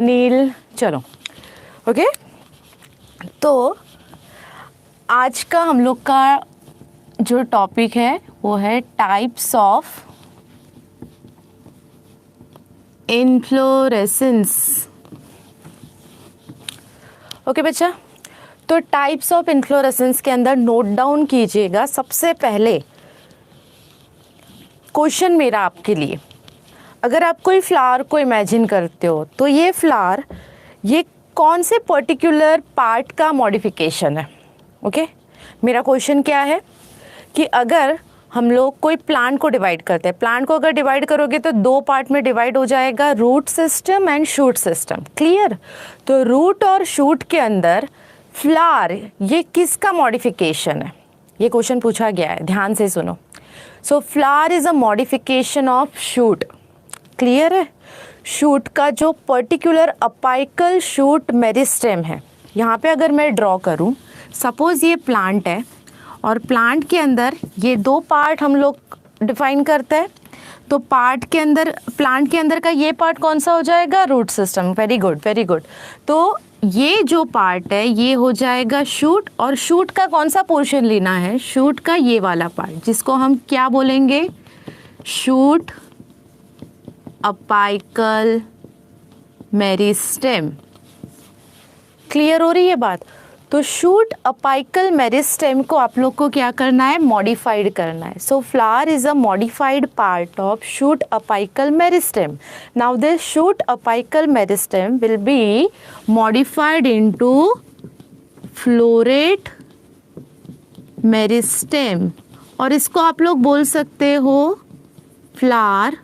नील, चलो ओके। तो आज का हम लोग का जो टॉपिक है वो है टाइप्स ऑफ इन्फ्लोरेसेंस। ओके बच्चा, तो टाइप्स ऑफ इन्फ्लोरेसेंस के अंदर नोट डाउन कीजिएगा सबसे पहले क्वेश्चन मेरा आपके लिए। अगर आप कोई फ्लावर को इमेजिन करते हो तो ये फ्लावर ये कौन से पर्टिकुलर पार्ट का मॉडिफिकेशन है? ओके मेरा क्वेश्चन क्या है कि अगर हम लोग कोई प्लांट को डिवाइड करते हैं, प्लांट को अगर डिवाइड करोगे तो दो पार्ट में डिवाइड हो जाएगा, root system and shoot system. Clear? तो रूट और शूट के अंदर फ्लावर ये किसका मॉडिफिकेशन है? ये क्वेश्चन पूछा गया है, ध्यान से सुनो। सो flower is a modification of shoot. Clear है? शूट का जो पर्टिकुलर अपाइकल शूट मेरिस्टेम है, यहाँ पे अगर मैं ड्रॉ करूँ, सपोज ये प्लांट है और प्लांट के अंदर ये दो पार्ट हम लोग डिफाइन करते हैं। तो पार्ट के अंदर, प्लांट के अंदर का ये पार्ट कौन सा हो जाएगा? Root system. Very good very good. तो ये जो पार्ट है ये हो जाएगा शूट, और शूट का कौन सा पोर्शन लेना है? शूट का ये वाला पार्ट, जिसको हम क्या बोलेंगे? Shoot apical meristem. क्लियर हो रही है बात? तो शूट अपाइकल मेरिस्टेम को आप लोग को क्या करना है? मॉडिफाइड करना है। So flower is a modified part of shoot apical meristem. Now this shoot apical meristem will be modified into floret meristem, और इसको आप लोग बोल सकते हो फ्लावर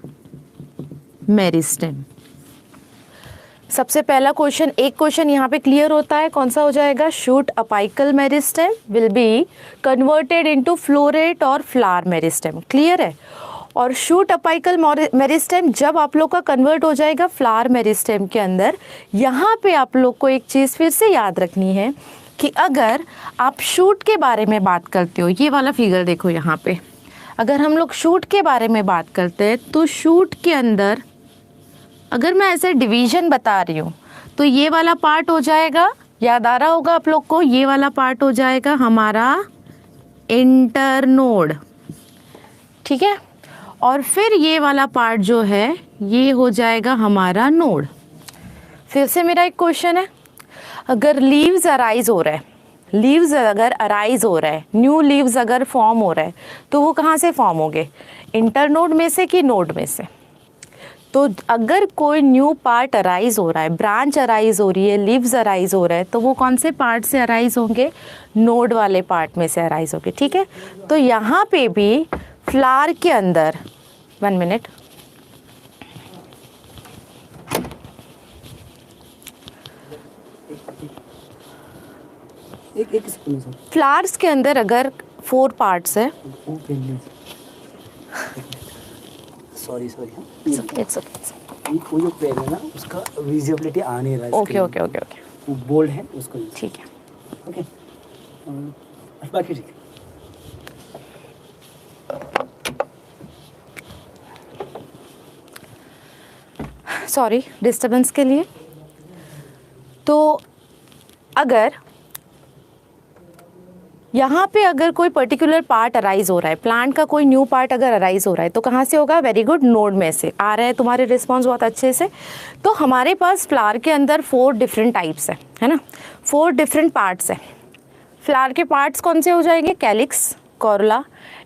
मेरिस्टेम। सबसे पहला क्वेश्चन, एक क्वेश्चन यहाँ पे क्लियर होता है, कौन सा हो जाएगा? Shoot apical meristem will be converted into floret और फ्लावर मेरिस्टेम। क्लियर है? और शूट अपाइकल मेरिस्टेम जब आप लोग का कन्वर्ट हो जाएगा फ्लावर मेरिस्टेम के अंदर, यहाँ पे आप लोग को एक चीज़ फिर से याद रखनी है कि अगर आप शूट के बारे में बात करते हो, ये वाला फिगर देखो यहाँ पे, अगर हम लोग शूट के बारे में बात करते हैं तो शूट के अंदर अगर मैं ऐसे डिवीजन बता रही हूँ तो ये वाला पार्ट हो जाएगा, याद आ रहा होगा आप लोग को, ये वाला पार्ट हो जाएगा हमारा इंटरनोड। ठीक है? और फिर ये वाला पार्ट जो है ये हो जाएगा हमारा नोड। फिर से मेरा एक क्वेश्चन है, अगर लीव्स अराइज हो रहा है, लीव्स अगर अराइज हो रहा है, न्यू लीव्स अगर फॉर्म हो रहा है, तो वो कहाँ से फॉर्म होंगे? इंटरनोड में से कि नोड में से? तो अगर कोई न्यू पार्ट अराइज हो रहा है, ब्रांच अराइज हो रही है, लीव्स अराइज हो रहा है, तो वो कौन से पार्ट से अराइज होंगे? नोड वाले पार्ट में से अराइज होंगे। ठीक है? तो यहाँ पे भी फ्लावर के अंदर, 1 मिनट, फ्लावर्स के अंदर अगर 4 पार्ट्स है, सॉरी वो जो पेन है ना उसका विजिबिलिटी आ नहीं रहा है। ओके ओके ओके ओके, वो बोल्ड है उसको। ठीक है ओके, बाकी ठीक है। सॉरी डिस्टर्बेंस के लिए। तो अगर यहाँ पे अगर कोई पर्टिकुलर पार्ट अराइज हो रहा है, प्लांट का कोई न्यू पार्ट अगर अराइज हो रहा है, तो कहाँ से होगा? वेरी गुड, नोड में से। आ रहे हैं तुम्हारे रिस्पॉन्स बहुत अच्छे से। तो हमारे पास फ्लावर के अंदर 4 डिफरेंट टाइप्स है ना, 4 डिफरेंट पार्ट्स है। फ्लावर के पार्ट्स कौन से हो जाएंगे? Calyx, corolla,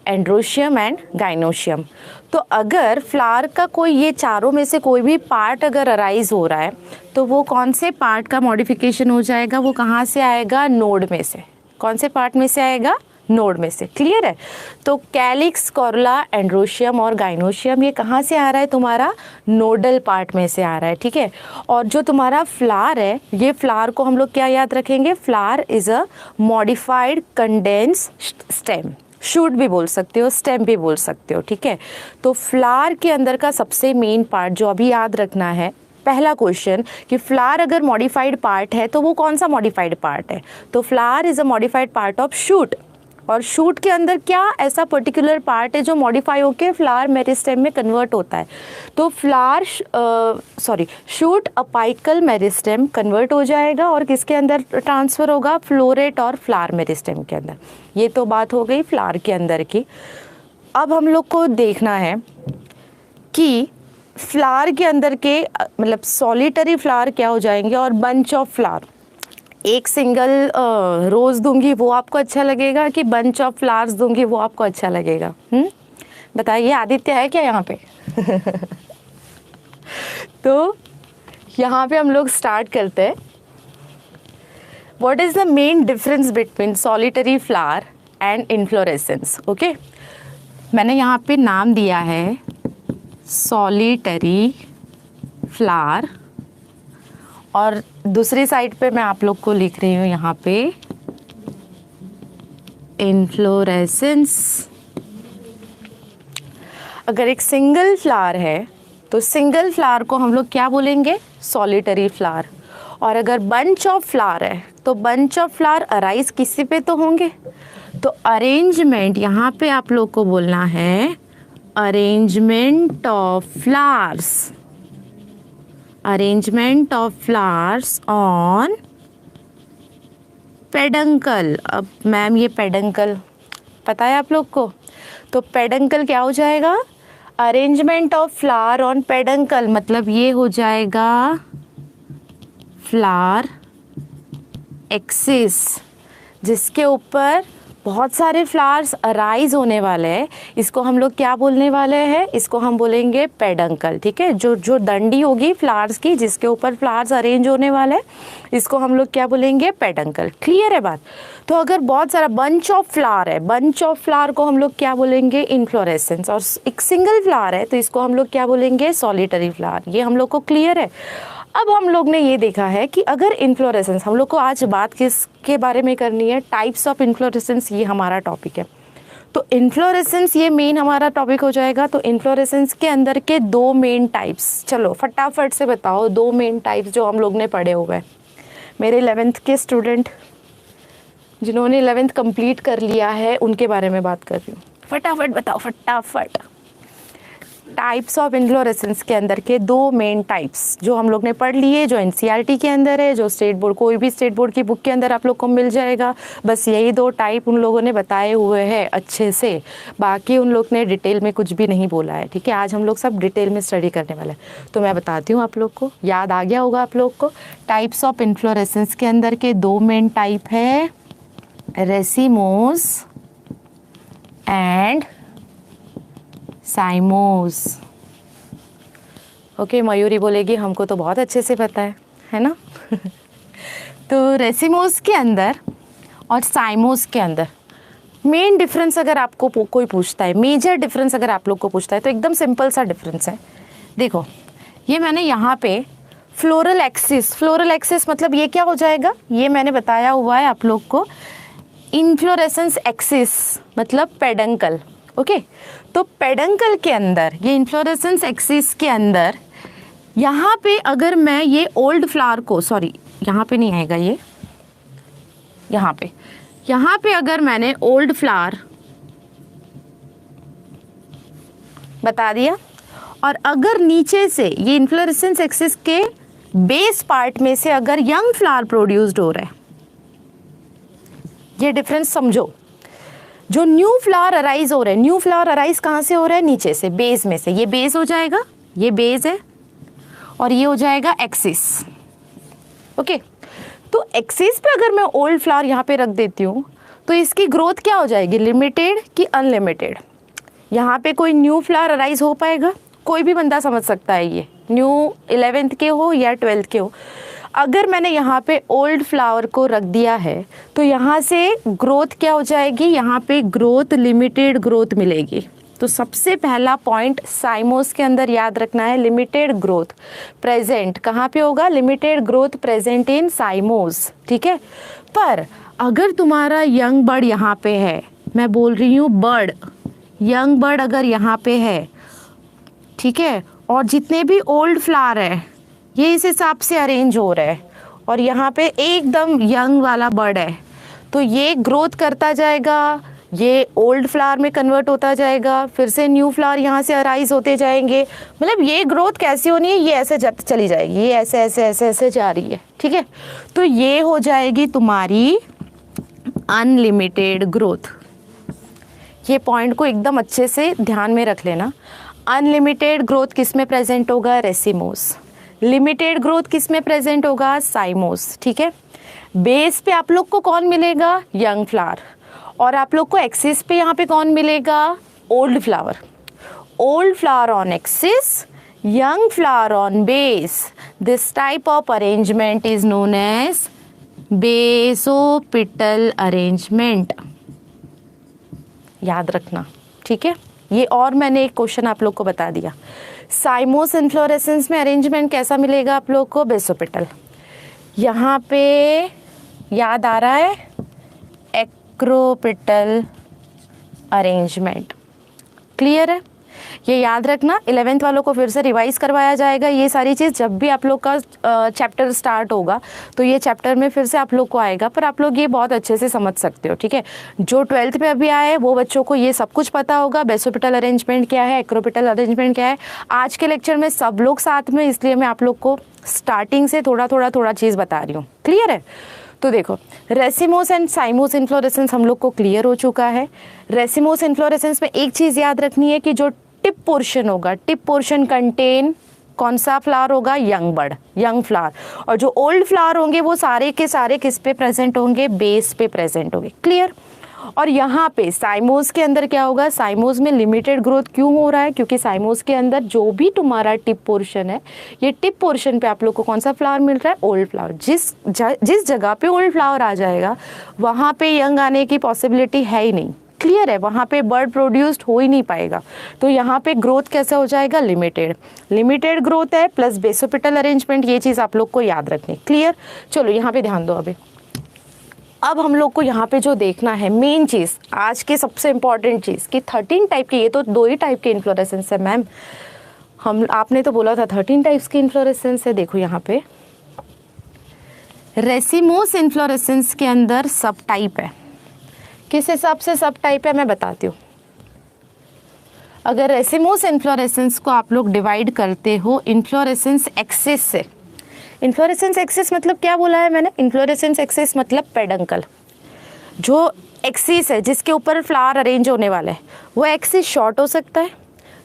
androecium and gynoecium. तो अगर फ्लावर का कोई ये चारों में से कोई भी पार्ट अगर अराइज हो रहा है तो वो कौन से पार्ट का मॉडिफिकेशन हो जाएगा? वो कहाँ से आएगा? नोड में से। कौन से पार्ट में से आएगा? नोड में से। क्लियर है? तो कैलिक्स, कोरोला, एंड्रोशियम और गाइनोशियम ये कहाँ से आ रहा है? तुम्हारा नोडल पार्ट में से आ रहा है। ठीक है? और जो तुम्हारा फ्लावर है, ये फ्लावर को हम लोग क्या याद रखेंगे? Flower is a modified condense stem. Shoot भी बोल सकते हो, स्टेम भी बोल सकते हो। ठीक है? तो फ्लावर के अंदर का सबसे मेन पार्ट जो अभी याद रखना है, पहला क्वेश्चन कि फ्लावर अगर मॉडिफाइड पार्ट है तो वो कौन सा मॉडिफाइड पार्ट है? तो flower is a modified part of shoot, और शूट के अंदर क्या ऐसा पर्टिकुलर पार्ट है जो मॉडिफाई होकर फ्लावर मेरिस्टेम में कन्वर्ट होता है। तो शूट अपाइकल मेरिस्टेम कन्वर्ट हो जाएगा और किसके अंदर ट्रांसफ़र होगा, फ्लोरेट और फ्लावर मेरिस्टेम के अंदर। ये तो बात हो गई फ्लावर के अंदर की। अब हम लोग को देखना है कि फ्लावर के अंदर के मतलब सॉलिटरी फ्लावर क्या हो जाएंगे और बंच ऑफ फ्लावर। एक सिंगल रोज़ दूंगी वो आपको अच्छा लगेगा कि बंच ऑफ फ्लावर्स दूंगी वो आपको अच्छा लगेगा? बताइए, आदित्य है क्या यहाँ पे? तो यहाँ पे हम लोग स्टार्ट करते हैं। What is the main difference between solitary flower and inflorescence? Okay, मैंने यहाँ पे नाम दिया है सॉलिटरी फ्लावर और दूसरी साइड पे मैं आप लोग को लिख रही हूँ यहाँ पे इन्फ्लोरेसेंस। अगर एक सिंगल फ्लावर है तो सिंगल फ्लावर को हम लोग क्या बोलेंगे, सॉलिटरी फ्लावर। और अगर बंच ऑफ फ्लावर है तो बंच ऑफ फ्लावर अराइज किसी पे तो होंगे, तो अरेंजमेंट यहाँ पे आप लोग को बोलना है arrangement of flowers, arrangement of flowers on peduncle. अब मैम ये पेडंकल पता है आप लोग को, तो पेडंकल क्या हो जाएगा, arrangement of flower on peduncle, मतलब ये हो जाएगा फ्लावर एक्सिस जिसके ऊपर बहुत सारे फ्लावर्स अराइज होने वाले हैं। इसको हम लोग क्या बोलने वाले हैं, इसको हम बोलेंगे पेडंकल। ठीक है, जो डंडी होगी फ्लावर्स की जिसके ऊपर फ्लावर्स अरेंज होने वाले हैं, इसको हम लोग क्या बोलेंगे, पेडंकल। क्लियर है बात? तो अगर बहुत सारा बंच ऑफ फ्लावर है, बंच ऑफ फ्लावर को हम लोग क्या बोलेंगे, इन्फ्लोरेसेंस। और एक सिंगल फ्लावर है तो इसको हम लोग क्या बोलेंगे, सॉलिटरी फ्लावर। ये हम लोग को क्लियर है। अब हम लोग ने ये देखा है कि अगर इन्फ्लोरेसेंस, हम लोग को आज बात किसके बारे में करनी है, टाइप्स ऑफ इन्फ्लोरेसेंस, ये हमारा टॉपिक है। तो इन्फ्लोरेसेंस ये मेन हमारा टॉपिक हो जाएगा। तो इन्फ्लोरेसेंस के अंदर के दो मेन टाइप्स, चलो फटाफट से बताओ दो मेन टाइप्स जो हम लोग ने पढ़े हुए हैं। मेरे 11th के स्टूडेंट जिन्होंने 11th कंप्लीट कर लिया है उनके बारे में बात कर रही हूँ, फटाफट बताओ फटाफट। टाइप्स ऑफ इन्फ्लोरेसेंस के अंदर के दो मेन टाइप्स जो हम लोग ने पढ़ लिए, जो एनसीईआरटी के अंदर है, जो स्टेट बोर्ड, कोई भी स्टेट बोर्ड की बुक के अंदर आप लोग को मिल जाएगा। बस यही दो टाइप उन लोगों ने बताए हुए हैं अच्छे से, बाकी उन लोग ने डिटेल में कुछ भी नहीं बोला है। ठीक है, आज हम लोग सब डिटेल में स्टडी करने वाले हैं। तो मैं बताती हूँ आप लोग को, याद आ गया होगा आप लोग को। टाइप्स ऑफ इन्फ्लोरेसेंस के अंदर के दो मेन टाइप है, रेसिमोस एंड साइमोस। ओके, मयूरी बोलेगी हमको तो बहुत अच्छे से पता है ना? तो रेसिमोस के अंदर और साइमोस के अंदर मेन डिफरेंस अगर आपको कोई पूछता है, मेजर डिफरेंस अगर आप लोग को पूछता है, तो एकदम सिंपल सा डिफरेंस है। देखो, ये मैंने यहाँ पे फ्लोरल एक्सिस, फ्लोरल एक्सिस मतलब ये क्या हो जाएगा, ये मैंने बताया हुआ है आप लोग को, इन्फ्लोरेसेंस एक्सिस मतलब पेडंकल। ओके, तो पेडंकल के अंदर, ये इन्फ्लोरेसेंस एक्सिस के अंदर, यहाँ पे अगर मैं ये ओल्ड फ्लावर को, सॉरी यहाँ पे नहीं आएगा ये, यहाँ पे अगर मैंने ओल्ड फ्लावर बता दिया और अगर नीचे से ये इन्फ्लोरेसेंस एक्सिस के बेस पार्ट में से अगर यंग फ्लावर प्रोड्यूस्ड हो रहा है, ये डिफरेंस समझो। जो न्यू फ्लावर अराइज हो रहा है, न्यू फ्लावर अराइज कहाँ से हो रहा है, नीचे से, बेस में से। ये बेस हो जाएगा, ये बेस है और ये हो जाएगा एक्सिस। ओके, तो एक्सिस पे अगर मैं ओल्ड फ्लावर यहाँ पे रख देती हूँ तो इसकी ग्रोथ क्या हो जाएगी, लिमिटेड कि अनलिमिटेड। यहाँ पे कोई न्यू फ्लावर अराइज हो पाएगा, कोई भी बंदा समझ सकता है, ये न्यू 11th के हो या 12th के हो। अगर मैंने यहाँ पे ओल्ड फ्लावर को रख दिया है तो यहाँ से ग्रोथ क्या हो जाएगी, यहाँ पे ग्रोथ लिमिटेड ग्रोथ मिलेगी। तो सबसे पहला पॉइंट साइमोस के अंदर याद रखना है, लिमिटेड ग्रोथ प्रेजेंट कहाँ पे होगा, लिमिटेड ग्रोथ प्रेजेंट इन साइमोस। ठीक है, पर अगर तुम्हारा यंग बर्ड यहाँ पे है, मैं बोल रही हूँ बर्ड, यंग बर्ड अगर यहाँ पे है, ठीक है, और जितने भी ओल्ड फ्लावर है ये इस हिसाब से अरेंज हो रहा है और यहाँ पे एकदम यंग वाला बर्ड है, तो ये ग्रोथ करता जाएगा, ये ओल्ड फ्लावर में कन्वर्ट होता जाएगा, फिर से न्यू फ्लावर यहाँ से अराइज होते जाएंगे। मतलब ये ग्रोथ कैसी होनी है, ये ऐसे चली जाएगी, ये ऐसे ऐसे ऐसे ऐसे जा रही है, ठीक है। तो ये हो जाएगी तुम्हारी अनलिमिटेड ग्रोथ। ये पॉइंट को एकदम अच्छे से ध्यान में रख लेना। अनलिमिटेड ग्रोथ किस में प्रेजेंट होगा, रेसिमोस। लिमिटेड ग्रोथ किस में प्रेजेंट होगा, साइमोस, ठीक है। बेस पे आप लोग को कौन मिलेगा, यंग फ्लावर, और आप लोग को एक्सिस पे यहाँ पे कौन मिलेगा, old flower. Old flower on axis, young flower on base. This type of arrangement is known as basopetal arrangement. याद रखना, ठीक है। ये और मैंने एक क्वेश्चन आप लोग को बता दिया। साइमोस इन्फ्लोरेसेंस में अरेंजमेंट कैसा मिलेगा आप लोग को, बेसोपेटल। यहाँ पे याद आ रहा है एक्रोपेटल अरेंजमेंट। क्लियर है, ये याद रखना। 11th वालों को फिर से रिवाइज करवाया जाएगा ये सारी चीज़। जब भी आप लोग का चैप्टर स्टार्ट होगा तो ये चैप्टर में फिर से आप लोग को आएगा, पर आप लोग ये बहुत अच्छे से समझ सकते हो, ठीक है। जो 12th पे अभी आए वो बच्चों को ये सब कुछ पता होगा, बेसोपेटल अरेंजमेंट क्या है, एक्रोपेटल अरेंजमेंट क्या है। आज के लेक्चर में सब लोग साथ में, इसलिए मैं आप लोग को स्टार्टिंग से थोड़ा चीज़ बता रही हूँ। क्लियर है, तो देखो रेसिमोस एंड साइमोस इन्फ्लोरेसेंस हम लोग को क्लियर हो चुका है। रेसिमोस इन्फ्लोरेसेंस में एक चीज़ याद रखनी है कि जो टिप पोर्शन होगा, टिप पोर्शन कंटेन कौन सा फ्लावर होगा, यंग बर्ड, यंग फ्लावर। और जो ओल्ड फ्लावर होंगे वो सारे के सारे किस पे प्रेजेंट होंगे, बेस पे प्रेजेंट होंगे। क्लियर। और यहाँ पे साइमोस के अंदर क्या होगा, साइमोस में लिमिटेड ग्रोथ क्यों हो रहा है, क्योंकि साइमोस के अंदर जो भी तुम्हारा टिप पोर्शन है, ये टिप पोर्शन पे आप लोग को कौन सा फ्लावर मिल रहा है, ओल्ड फ्लावर। जिस जगह पे ओल्ड फ्लावर आ जाएगा वहाँ पे यंग आने की पॉसिबिलिटी है ही नहीं। क्लियर है, वहाँ पे बर्ड प्रोड्यूस्ड हो ही नहीं पाएगा। तो यहाँ पे ग्रोथ कैसे हो जाएगा, लिमिटेड। लिमिटेड ग्रोथ है प्लस बेसोपेटल अरेंजमेंट, ये चीज़ आप लोग को याद रखनी। क्लियर, चलो यहाँ पे ध्यान दो। अभी अब हम लोग को यहाँ पे जो देखना है मेन चीज़, आज के सबसे इंपॉर्टेंट चीज़ कि 13 टाइप के, ये तो 2 ही टाइप के इन्फ्लोरेसेंस है मैम, आपने तो बोला था 13 टाइप्स की इन्फ्लोरेसेंस है। देखो यहाँ पे रेसिमोस इन्फ्लोरेसेंस के अंदर सब टाइप है। किस हिसाब से सब टाइप है मैं बताती हूँ। अगर रेसिमोस इन्फ्लोरेसेंस को आप लोग डिवाइड करते हो इन्फ्लोरेसेंस एक्सिस से, इन्फ्लोरेसेंस एक्सिस मतलब क्या बोला है मैंने, इन्फ्लोरेसेंस एक्सिस मतलब पेडंकल। जो एक्सिस है जिसके ऊपर फ्लावर अरेंज होने वाला है, वो एक्सिस शॉर्ट हो सकता है,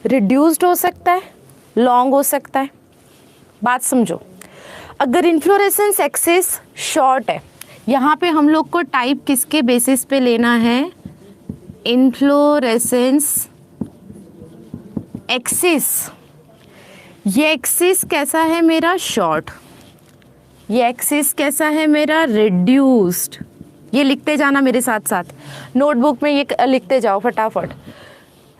रिड्यूस्ड हो सकता है, लॉन्ग हो सकता है। बात समझो, अगर इन्फ्लोरेसेंस एक्सिस शॉर्ट है, यहाँ पे हम लोग को टाइप किसके बेसिस पे लेना है, इन्फ्लोरेसेंस एक्सिस। ये एक्सिस कैसा है मेरा, शॉर्ट। ये एक्सिस कैसा है मेरा, रिड्यूस्ड। ये लिखते जाना मेरे साथ साथ, नोटबुक में ये लिखते जाओ फटाफट।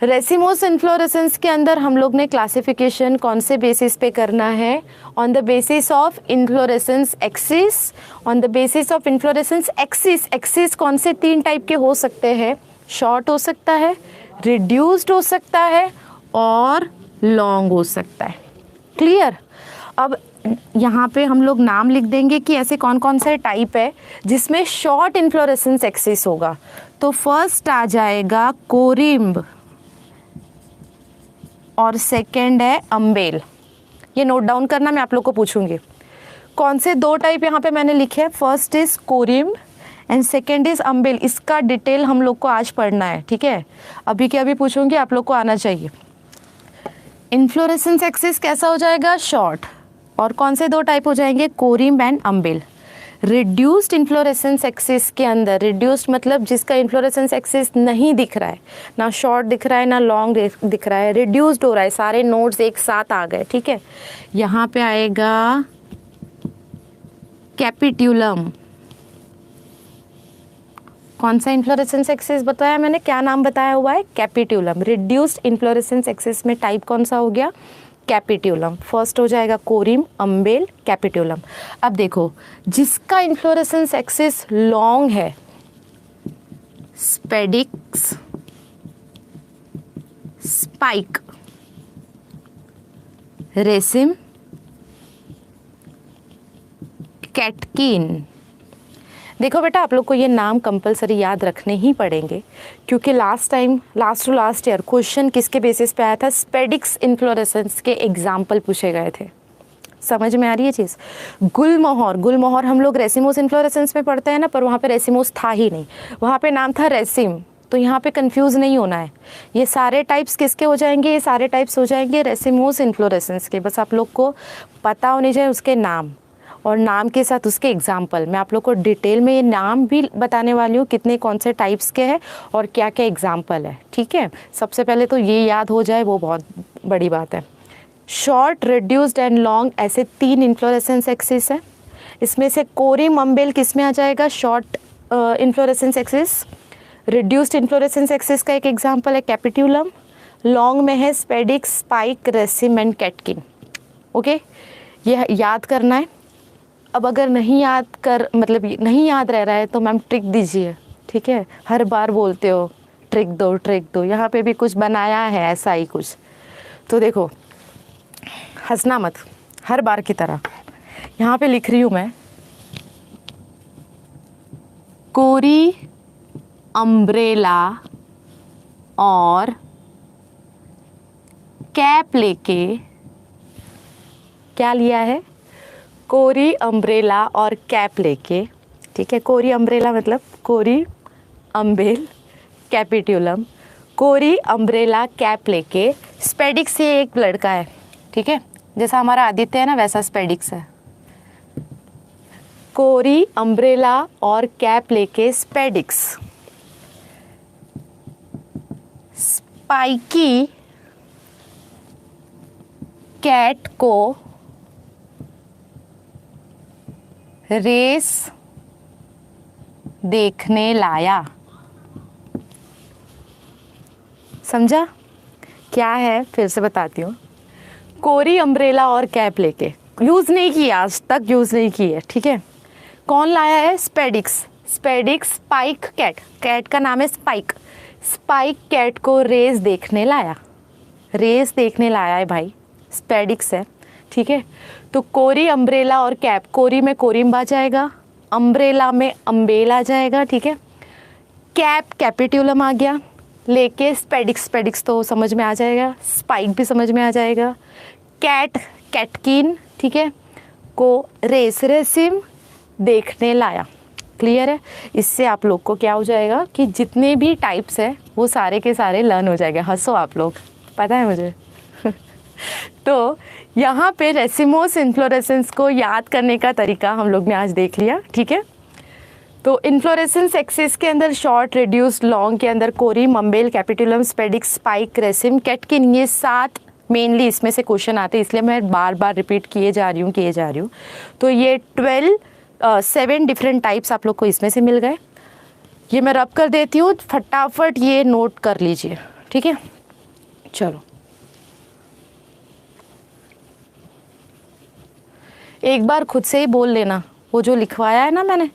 रेसिमोस इन्फ्लोरेसेंस के अंदर हम लोग ने क्लासिफिकेशन कौन से बेसिस पे करना है, on the basis of inflorescence axis. On the basis of inflorescence axis, axis कौन से 3 टाइप के हो सकते हैं, शॉर्ट हो सकता है, रिड्यूस्ड हो सकता है और लॉन्ग हो सकता है। क्लियर। अब यहाँ पे हम लोग नाम लिख देंगे कि ऐसे कौन कौन से टाइप है जिसमें शॉर्ट इन्फ्लोरेसेंस एक्सिस होगा। तो फर्स्ट आ जाएगा कोरिम्ब और सेकंड है अम्बेल। ये नोट डाउन करना, मैं आप लोग को पूछूंगी कौन से 2 टाइप यहाँ पे मैंने लिखे हैं। First is कोरिम्ब and second is humble. इसका डिटेल हम लोग को आज पढ़ना है, ठीक है। अभी के अभी पूछूंगी, आप लोग को आना चाहिए। इन्फ्लोरेसेंस एक्सिस कैसा हो जाएगा, शॉर्ट। और कौन से 2 टाइप हो जाएंगे, कोरिम्ब and humble. Reduced inflorescence axis के अंदर, रिड्यूस्ड मतलब जिसका इन्फ्लोरेसेंस एक्सिस नहीं दिख रहा है, ना शॉर्ट दिख रहा है ना लॉन्ग दिख रहा है, रिड्यूस्ड हो रहा है, सारे नोड्स एक साथ आ गए, ठीक है। यहाँ पे आएगा कैपिट्यूलम। कौन सा इन्फ्लोरेसेंस एक्सिस बताया मैंने, क्या नाम बताया हुआ है, कैपिट्यूलम। रिड्यूस्ड इन्फ्लोरेसेंस एक्सिस में टाइप कौन सा हो गया, कैपिट्यूलम। फर्स्ट हो जाएगा कोरिम, अम्बेल, कैपिट्यूलम। अब देखो जिसका इन्फ्लोरेसेंस एक्सिस लॉन्ग है, स्पेडिक्स, स्पाइक, रेसिम, कैटकिन। देखो बेटा, आप लोग को ये नाम कंपलसरी याद रखने ही पड़ेंगे, क्योंकि लास्ट ईयर क्वेश्चन किसके बेसिस पे आया था? स्पेडिक्स इन्फ्लोरेसेंस के एग्जाम्पल पूछे गए थे। समझ में आ रही है चीज़? गुलमोहर हम लोग रेसिमोस इन्फ्लोरेसेंस में पढ़ते हैं ना, पर वहाँ पे रेसिमोस था ही नहीं, वहाँ पे नाम था रेसिम। तो यहाँ पे कंफ्यूज नहीं होना है। ये सारे टाइप्स किसके हो जाएंगे? ये सारे टाइप्स हो जाएंगे रेसिमोस इन्फ्लोरेसेंस के। बस आप लोग को पता होने चाहिए उसके नाम, और नाम के साथ उसके एग्जाम्पल। मैं आप लोग को डिटेल में ये नाम भी बताने वाली हूँ, कितने कौन से टाइप्स के हैं और क्या क्या एग्जाम्पल है। ठीक है, सबसे पहले तो ये याद हो जाए, वो बहुत बड़ी बात है। शॉर्ट, रिड्यूस्ड एंड लॉन्ग, ऐसे 3 इन्फ्लोरेसेंस एक्सिस है। इसमें से कोरिम अम्बेल किस में आ जाएगा? Short inflorescence axis. Reduced inflorescence axis का एक एग्जाम्पल है कैपिट्यूलम। लॉन्ग में है spadix, spike, रेसिम and catkin. Okay, ये याद करना है। अब अगर नहीं याद रह रहा है तो मैम ट्रिक दीजिए। ठीक है, हर बार बोलते हो ट्रिक दो, यहाँ पे भी कुछ बनाया है ऐसा ही कुछ। तो देखो, हंसना मत, हर बार की तरह यहाँ पे लिख रही हूँ मैं, कोरी अम्ब्रेला और कैप लेके, क्या लिया है? कोरी अम्ब्रेला और कैप लेके। ठीक है, कोरी अम्ब्रेला मतलब कोरी अम्बेल कैपिट्यूलम, कोरी अम्ब्रेला कैप लेके। स्पेडिक्स से एक लड़का है, ठीक है, जैसा हमारा आदित्य है ना, वैसा स्पेडिक्स है। कोरी अम्ब्रेला और कैप लेके स्पेडिक्स। स्पाइकी कैट को रेस देखने लाया। समझा क्या है? फिर से बताती हूँ। कोरी अम्ब्रेला और कैप लेके, यूज़ नहीं की, आज तक यूज़ नहीं की है। ठीक है, कौन लाया है? स्पेडिक्स। स्पाइक कैट का नाम है स्पाइक। स्पाइक कैट को रेस देखने लाया है भाई, स्पेडिक्स है। ठीक है, तो कोरी अम्ब्रेला और कैप, कोरी में कोरिम्ब आ जाएगा, अम्ब्रेला में अम्बेल आ जाएगा। ठीक है, कैप कैपिट्यूलम आ गया, लेके स्पेडिक्स तो समझ में आ जाएगा, स्पाइक भी समझ में आ जाएगा, कैटकिन, ठीक है, को रेसिम देखने लाया। क्लियर है? इससे आप लोग को क्या हो जाएगा कि जितने भी टाइप्स है वो सारे के सारे लर्न हो जाएंगे। हंसो आप लोग, पता है मुझे। तो यहाँ पे रेसिमोस इन्फ्लोरेसेंस को याद करने का तरीका हम लोग ने आज देख लिया। ठीक है, तो इन्फ्लोरेसेंस एक्सिस के अंदर शॉर्ट, रिड्यूस्ड, लॉन्ग के अंदर corymb, umbel, capitulum, spadix, spike, raceme, catkin, ये 7 मेनली इसमें से क्वेश्चन आते हैं, इसलिए मैं बार बार रिपीट किए जा रही हूँ। तो ये 7 डिफरेंट टाइप्स आप लोग को इसमें से मिल गए। ये मैं रब कर देती हूँ, फटाफट ये नोट कर लीजिए। ठीक है, चलो एक बार खुद से ही बोल लेना, वो जो लिखवाया है ना मैंने,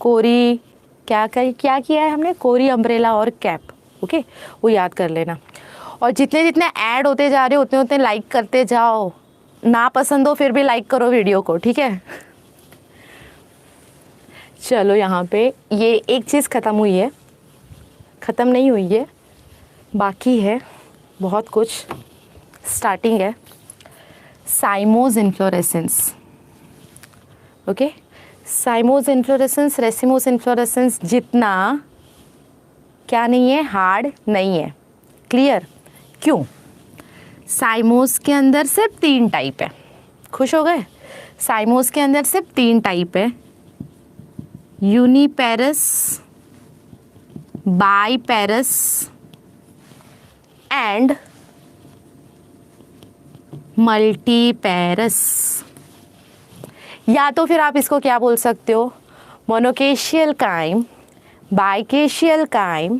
कोरी क्या किया है हमने, कोरी अम्ब्रेला और कैप। ओके, वो याद कर लेना। और जितने जितने ऐड होते जा रहे हो उतने उतने लाइक करते जाओ। ना पसंद हो फिर भी लाइक करो वीडियो को। ठीक है, चलो यहाँ पे ये एक चीज़ ख़त्म हुई है, ख़त्म नहीं हुई है, बाकी है बहुत कुछ, स्टार्टिंग है। साइमोस inflorescence. Okay, साइमोस inflorescence, racemose inflorescence जितना क्या नहीं है, हार्ड नहीं है। क्लियर? क्यों? साइमोस के अंदर सिर्फ 3 टाइप है। खुश हो गए? साइमोस के अंदर सिर्फ 3 टाइप है, यूनिपेरस, बाईपेरस एंड मल्टीपेरस। या तो फिर आप इसको क्या बोल सकते हो, मोनोकेशियल काइम, बाइकेशियल काइम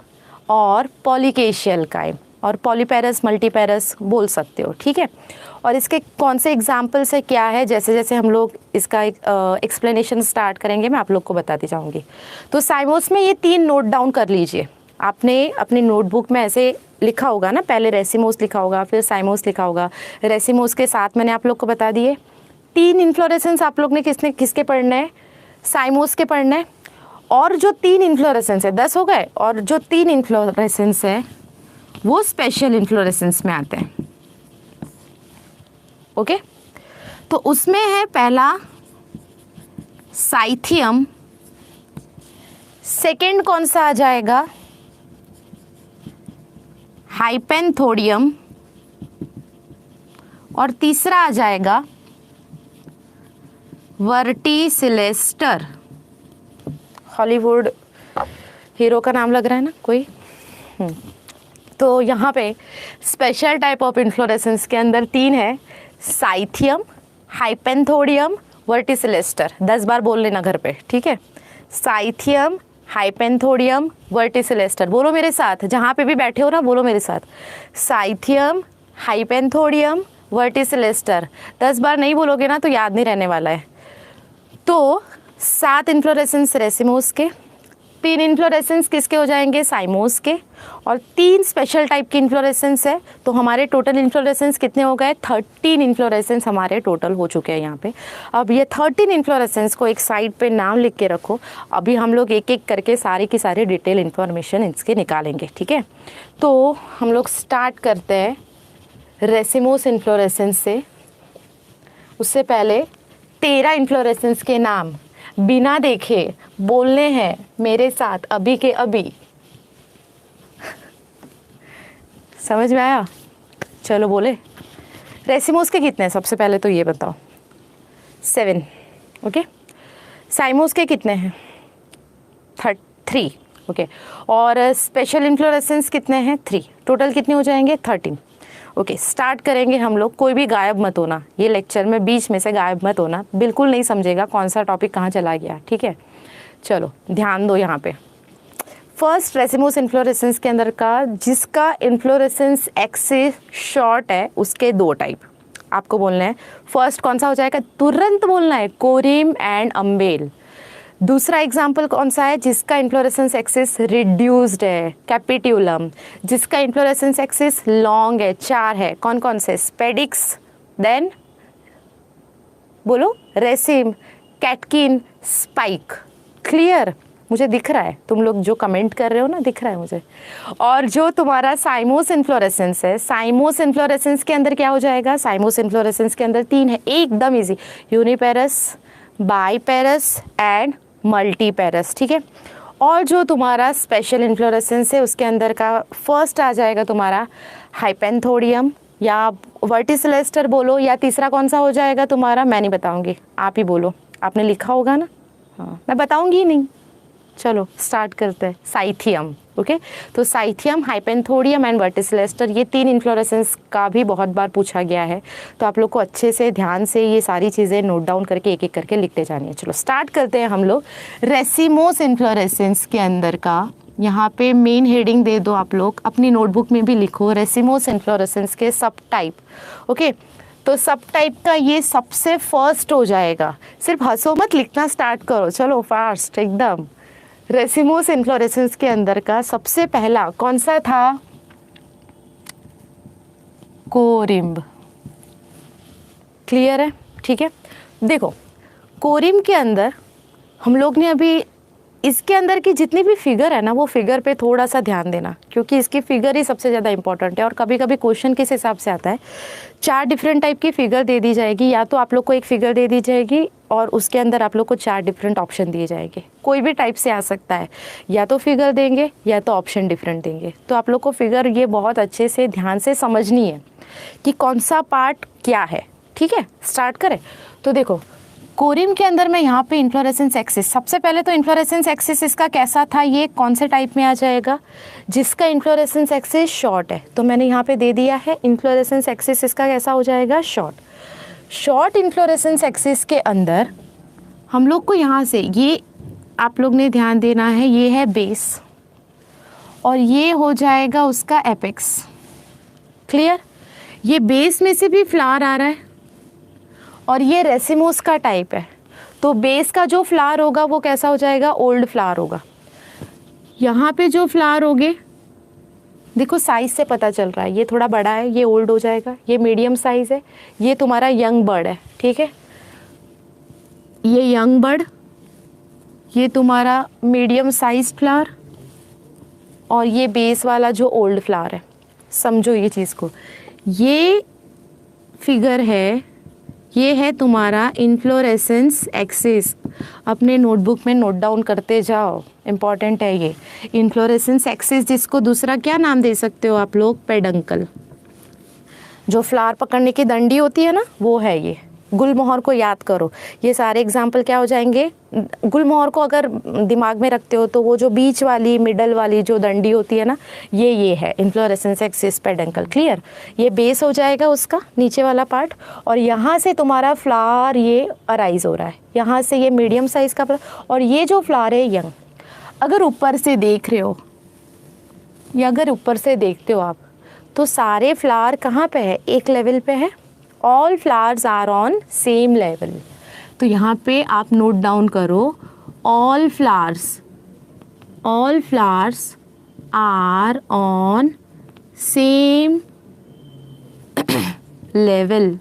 और पॉलीकेशियल काइम, और पॉलीपेरस, मल्टीपेरस बोल सकते हो। ठीक है, और इसके कौन से एग्जाम्पल्स है, क्या है, जैसे जैसे हम लोग इसका एक्सप्लेनेशन स्टार्ट करेंगे मैं आप लोग को बताती जाऊंगी। तो साइमोस में ये 3 नोट डाउन कर लीजिए। आपने अपनी नोटबुक में ऐसे लिखा होगा ना, पहले रेसिमोस लिखा होगा, फिर साइमोस लिखा होगा। रेसिमोस के साथ मैंने आप लोग को बता दिए 3 इन्फ्लोरेसेंस आप लोग ने किसके पढ़ना है, साइमोस के पढ़ना है। और जो 3 इन्फ्लोरेसेंस है, 10 हो गए, और जो 3 इन्फ्लोरेसेंस है वो स्पेशल इन्फ्लोरेसेंस में आते हैं। ओके, तो उसमें है पहला साइथियम, सेकंड कौन सा आ जाएगा, हाइपेंथोडियम, और तीसरा आ जाएगा वर्टिसिलेस्टर। हॉलीवुड हीरो का नाम लग रहा है ना कोई। तो यहाँ पे स्पेशल टाइप ऑफ इन्फ्लोरेसेंस के अंदर 3 है, साइथियम, हाइपेंथोडियम, वर्टिसिलेस्टर। 10 बार बोल लेना घर पे, ठीक है। Cyathium, hypanthodium, verticillaster. बोलो मेरे साथ, जहाँ पे भी बैठे हो ना बोलो मेरे साथ, साइथियम, हाइपेंथोडियम, वर्टिसिलेस्टर। 10 बार नहीं बोलोगे ना तो याद नहीं रहने वाला है। तो 7 इन्फ्लोरेसेंस रेसिमोस के, 3 इन्फ्लोरेसेंस किसके हो जाएंगे, साइमोस के, और 3 स्पेशल टाइप की इन्फ्लोरेसेंस है। तो हमारे टोटल इन्फ्लोरेसेंस कितने हो गए, 13 इन्फ्लोरेसेंस हमारे टोटल हो चुके हैं यहाँ पे। अब ये 13 इन्फ्लोरेसेंस को एक साइड पे नाम लिख के रखो। अभी हम लोग एक एक करके सारी की सारी डिटेल इन्फॉर्मेशन इसके निकालेंगे, ठीक है। तो हम लोग स्टार्ट करते हैं रेसिमोस इन्फ्लोरेसेंस से। उससे पहले 13 इन्फ्लोरेसेंस के नाम बिना देखे बोलने हैं मेरे साथ अभी के अभी। समझ में आया? चलो बोले। रेसिमोस के कितने हैं सबसे पहले तो ये बताओ। 7। ओके। साइमोस के कितने हैं? 3। ओके। और स्पेशल इन्फ्लोरेसेंस कितने हैं? 3। टोटल कितने हो जाएंगे? 13। ओके, स्टार्ट करेंगे हम लोग। कोई भी गायब मत होना, ये लेक्चर में बीच में से गायब मत होना, बिल्कुल नहीं समझेगा कौन सा टॉपिक कहाँ चला गया, ठीक है। चलो ध्यान दो यहाँ पे। फर्स्ट रेसिमोस इन्फ्लोरेसेंस के अंदर का जिसका इन्फ्लोरेसेंस एक्सिस शॉर्ट है उसके 2 टाइप आपको बोलना है। फर्स्ट कौन सा हो जाएगा, तुरंत बोलना है, कोरिम एंड अम्बेल। दूसरा एग्जाम्पल कौन सा है, जिसका इन्फ्लोरेसेंस एक्सिस रिड्यूस्ड है, कैपिट्यूलम। जिसका इन्फ्लोरेसेंस एक्सिस लॉन्ग है, 4 है, कौन कौन से, स्पेडिक्स, देन बोलो रेसिम, कैटकिन, स्पाइक। क्लियर? मुझे दिख रहा है, तुम लोग जो कमेंट कर रहे हो ना दिख रहा है मुझे। और जो तुम्हारा साइमोस इन्फ्लोरेसेंस है, साइमोस इन्फ्लोरेसेंस के अंदर क्या हो जाएगा, साइमोस इन्फ्लोरेसेंस के अंदर 3 है, एकदम इजी, यूनिपेरस, बाईपेरस एंड मल्टीपेरस, ठीक है। और जो तुम्हारा स्पेशल इन्फ्लोरेसेंस है उसके अंदर का फर्स्ट आ जाएगा तुम्हारा हाइपेंथोडियम या वर्टिसिलेस्टर बोलो, या तीसरा कौन सा हो जाएगा तुम्हारा, मैं नहीं बताऊंगी, आप ही बोलो, आपने लिखा होगा ना। हाँ, मैं बताऊंगी ही नहीं। चलो स्टार्ट करते हैं। साइथियम। ओके, तो साइथियम, हाइपेंथोडियम एंड वर्टिसिलेस्टर, ये 3 इन्फ्लोरेसेंस का भी बहुत बार पूछा गया है। तो आप लोग को अच्छे से ध्यान से ये सारी चीज़ें नोट डाउन करके एक एक करके लिखते जानी है। चलो स्टार्ट करते हैं हम लोग रेसिमोस इन्फ्लोरेसेंस के अंदर का। यहाँ पे मेन हेडिंग दे दो आप लोग, अपनी नोटबुक में भी लिखो, रेसिमोस इन्फ्लोरेसेंस के सब टाइप। ओके, तो सब टाइप का ये सबसे फर्स्ट हो जाएगा। सिर्फ हंसो मत, लिखना स्टार्ट करो, चलो फास्ट एकदम। रेसिमोस इन्फ्लोरेसेंस के अंदर का सबसे पहला कौन सा था, कोरिम्ब। क्लियर है? ठीक है, देखो कोरिम्ब के अंदर हम लोग ने अभी इसके अंदर की जितनी भी फिगर है ना, वो फिगर पे थोड़ा सा ध्यान देना, क्योंकि इसकी फिगर ही सबसे ज़्यादा इंपॉर्टेंट है। और कभी कभी क्वेश्चन किस हिसाब से आता है, 4 डिफरेंट टाइप की फिगर दे दी जाएगी, या तो आप लोग को एक फिगर दे दी जाएगी और उसके अंदर आप लोग को 4 डिफरेंट ऑप्शन दिए जाएंगे। कोई भी टाइप से आ सकता है, या तो फिगर देंगे या तो ऑप्शन डिफरेंट देंगे। तो आप लोग को फिगर ये बहुत अच्छे से ध्यान से समझनी है कि कौन सा पार्ट क्या है। ठीक है, स्टार्ट करें। तो देखो कोरिम्ब के अंदर में यहाँ पे इन्फ्लोरेसेंस एक्सिस, सबसे पहले तो इन्फ्लोरेसेंस एक्सिस इसका कैसा था, ये कौन से टाइप में आ जाएगा, जिसका इन्फ्लोरेसेंस एक्सिस शॉर्ट है। तो मैंने यहाँ पे दे दिया है इन्फ्लोरेसेंस एक्सिस इसका कैसा हो जाएगा, शॉर्ट। शॉर्ट इन्फ्लोरेसेंस एक्सिस के अंदर हम लोग को यहाँ से ये आप लोग ने ध्यान देना है, ये है बेस और ये हो जाएगा उसका एपेक्स। क्लियर? ये बेस में से भी फ्लावर आ रहा है और ये रेसिमोस का टाइप है। तो बेस का जो फ्लावर होगा वो कैसा हो जाएगा, ओल्ड फ्लावर होगा। यहाँ पे जो फ्लावर होगे, देखो साइज से पता चल रहा है, ये थोड़ा बड़ा है, ये ओल्ड हो जाएगा, ये मीडियम साइज है, ये तुम्हारा यंग बर्ड है। ठीक है, ये यंग बर्ड, ये तुम्हारा मीडियम साइज फ्लावर और ये बेस वाला जो ओल्ड फ्लावर है। समझो ये चीज़ को, ये फिगर है, ये है तुम्हारा इन्फ्लोरेसेंस एक्सिस। अपने नोटबुक में नोट डाउन करते जाओ, इम्पॉर्टेंट है ये इन्फ्लोरेसेंस एक्सिस, जिसको दूसरा क्या नाम दे सकते हो आप लोग, पेडंकल। जो फ्लावर पकड़ने की डंडी होती है ना, वो है ये। गुलमोहर को याद करो, ये सारे एग्जाम्पल क्या हो जाएंगे। गुलमोहर को अगर दिमाग में रखते हो तो वो जो बीच वाली मिडल वाली जो डंडी होती है ना, ये है इन्फ्लोरेसेंस एक्सिस पेडंकल। क्लियर, ये बेस हो जाएगा उसका नीचे वाला पार्ट, और यहाँ से तुम्हारा फ्लावर ये अराइज हो रहा है, यहाँ से ये मीडियम साइज का और ये जो फ्लावर है यंग। अगर ऊपर से देख रहे हो या अगर ऊपर से देखते हो आप, तो सारे फ्लावर कहाँ पे है, एक लेवल पे है। All flowers are on same level. तो यहाँ पे आप नोट डाउन करो, all flowers are on same level.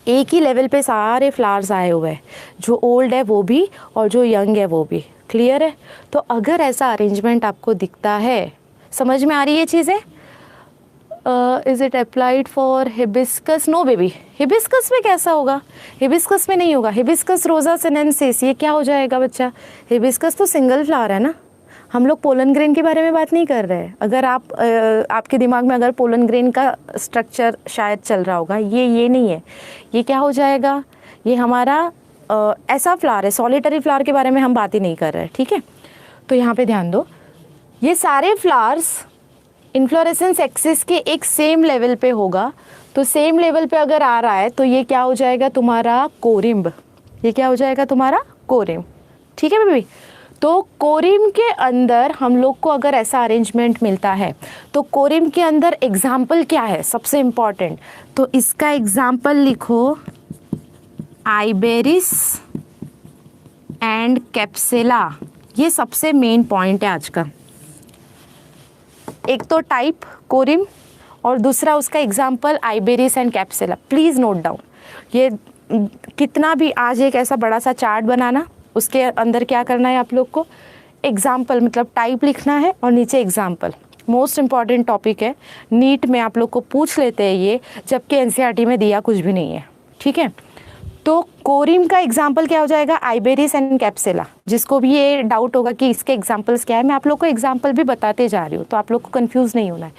एक ही लेवल पे सारे फ्लावर्स आए हुए हैं, जो ओल्ड है वो भी और जो यंग है वो भी। क्लियर है। तो अगर ऐसा अरेंजमेंट आपको दिखता है, समझ में आ रही है चीज़ें। Is it applied for hibiscus? No baby, hibiscus में कैसा होगा, हिबिस्कस में नहीं होगा। हिबिस्कस रोजा सिनेंसिस, ये क्या हो जाएगा बच्चा, हिबिस्कस तो सिंगल फ्लावर है ना। हम लोग पोलन ग्रेन के बारे में बात नहीं कर रहे हैं। अगर आपके दिमाग में अगर पोलन ग्रेन का स्ट्रक्चर शायद चल रहा होगा, ये नहीं है। ये क्या हो जाएगा, ये हमारा ऐसा फ्लावर है, सॉलिटरी फ्लावर के बारे में हम बात ही नहीं कर रहे। ठीक है, तो यहाँ पे ध्यान दो, ये सारे फ्लावर्स इन्फ्लोरेसेंस एक्सिस के एक सेम लेवल पे होगा। तो सेम लेवल पे अगर आ रहा है तो ये क्या हो जाएगा तुम्हारा कोरिम्ब। ये क्या हो जाएगा तुम्हारा कोरिम्ब। ठीक है बेबी। तो कोरिम्ब के अंदर हम लोग को अगर ऐसा अरेंजमेंट मिलता है तो कोरिम्ब के अंदर एग्जाम्पल क्या है सबसे इम्पॉर्टेंट, तो इसका एग्जाम्पल लिखो आइबेरिस एंड कैप्सेला। ये सबसे मेन पॉइंट है आज का। एक तो टाइप कोरिम और दूसरा उसका example iberis and capsella. Please note down. ये कितना भी आज एक ऐसा बड़ा सा चार्ट बनाना, उसके अंदर क्या करना है आप लोग को, एग्जाम्पल मतलब टाइप लिखना है और नीचे एग्जाम्पल। मोस्ट इम्पॉर्टेंट टॉपिक है, नीट में आप लोग को पूछ लेते हैं ये, जबकि एनसीईआरटी में दिया कुछ भी नहीं है। ठीक है, तो कोरिम का एग्जाम्पल क्या हो जाएगा, आइबेरिस एंड कैप्सेला। जिसको भी ये डाउट होगा कि इसके एग्जाम्पल्स क्या है, मैं आप लोग को एग्जाम्पल भी बताते जा रही हूँ, तो आप लोग को कंफ्यूज नहीं होना है।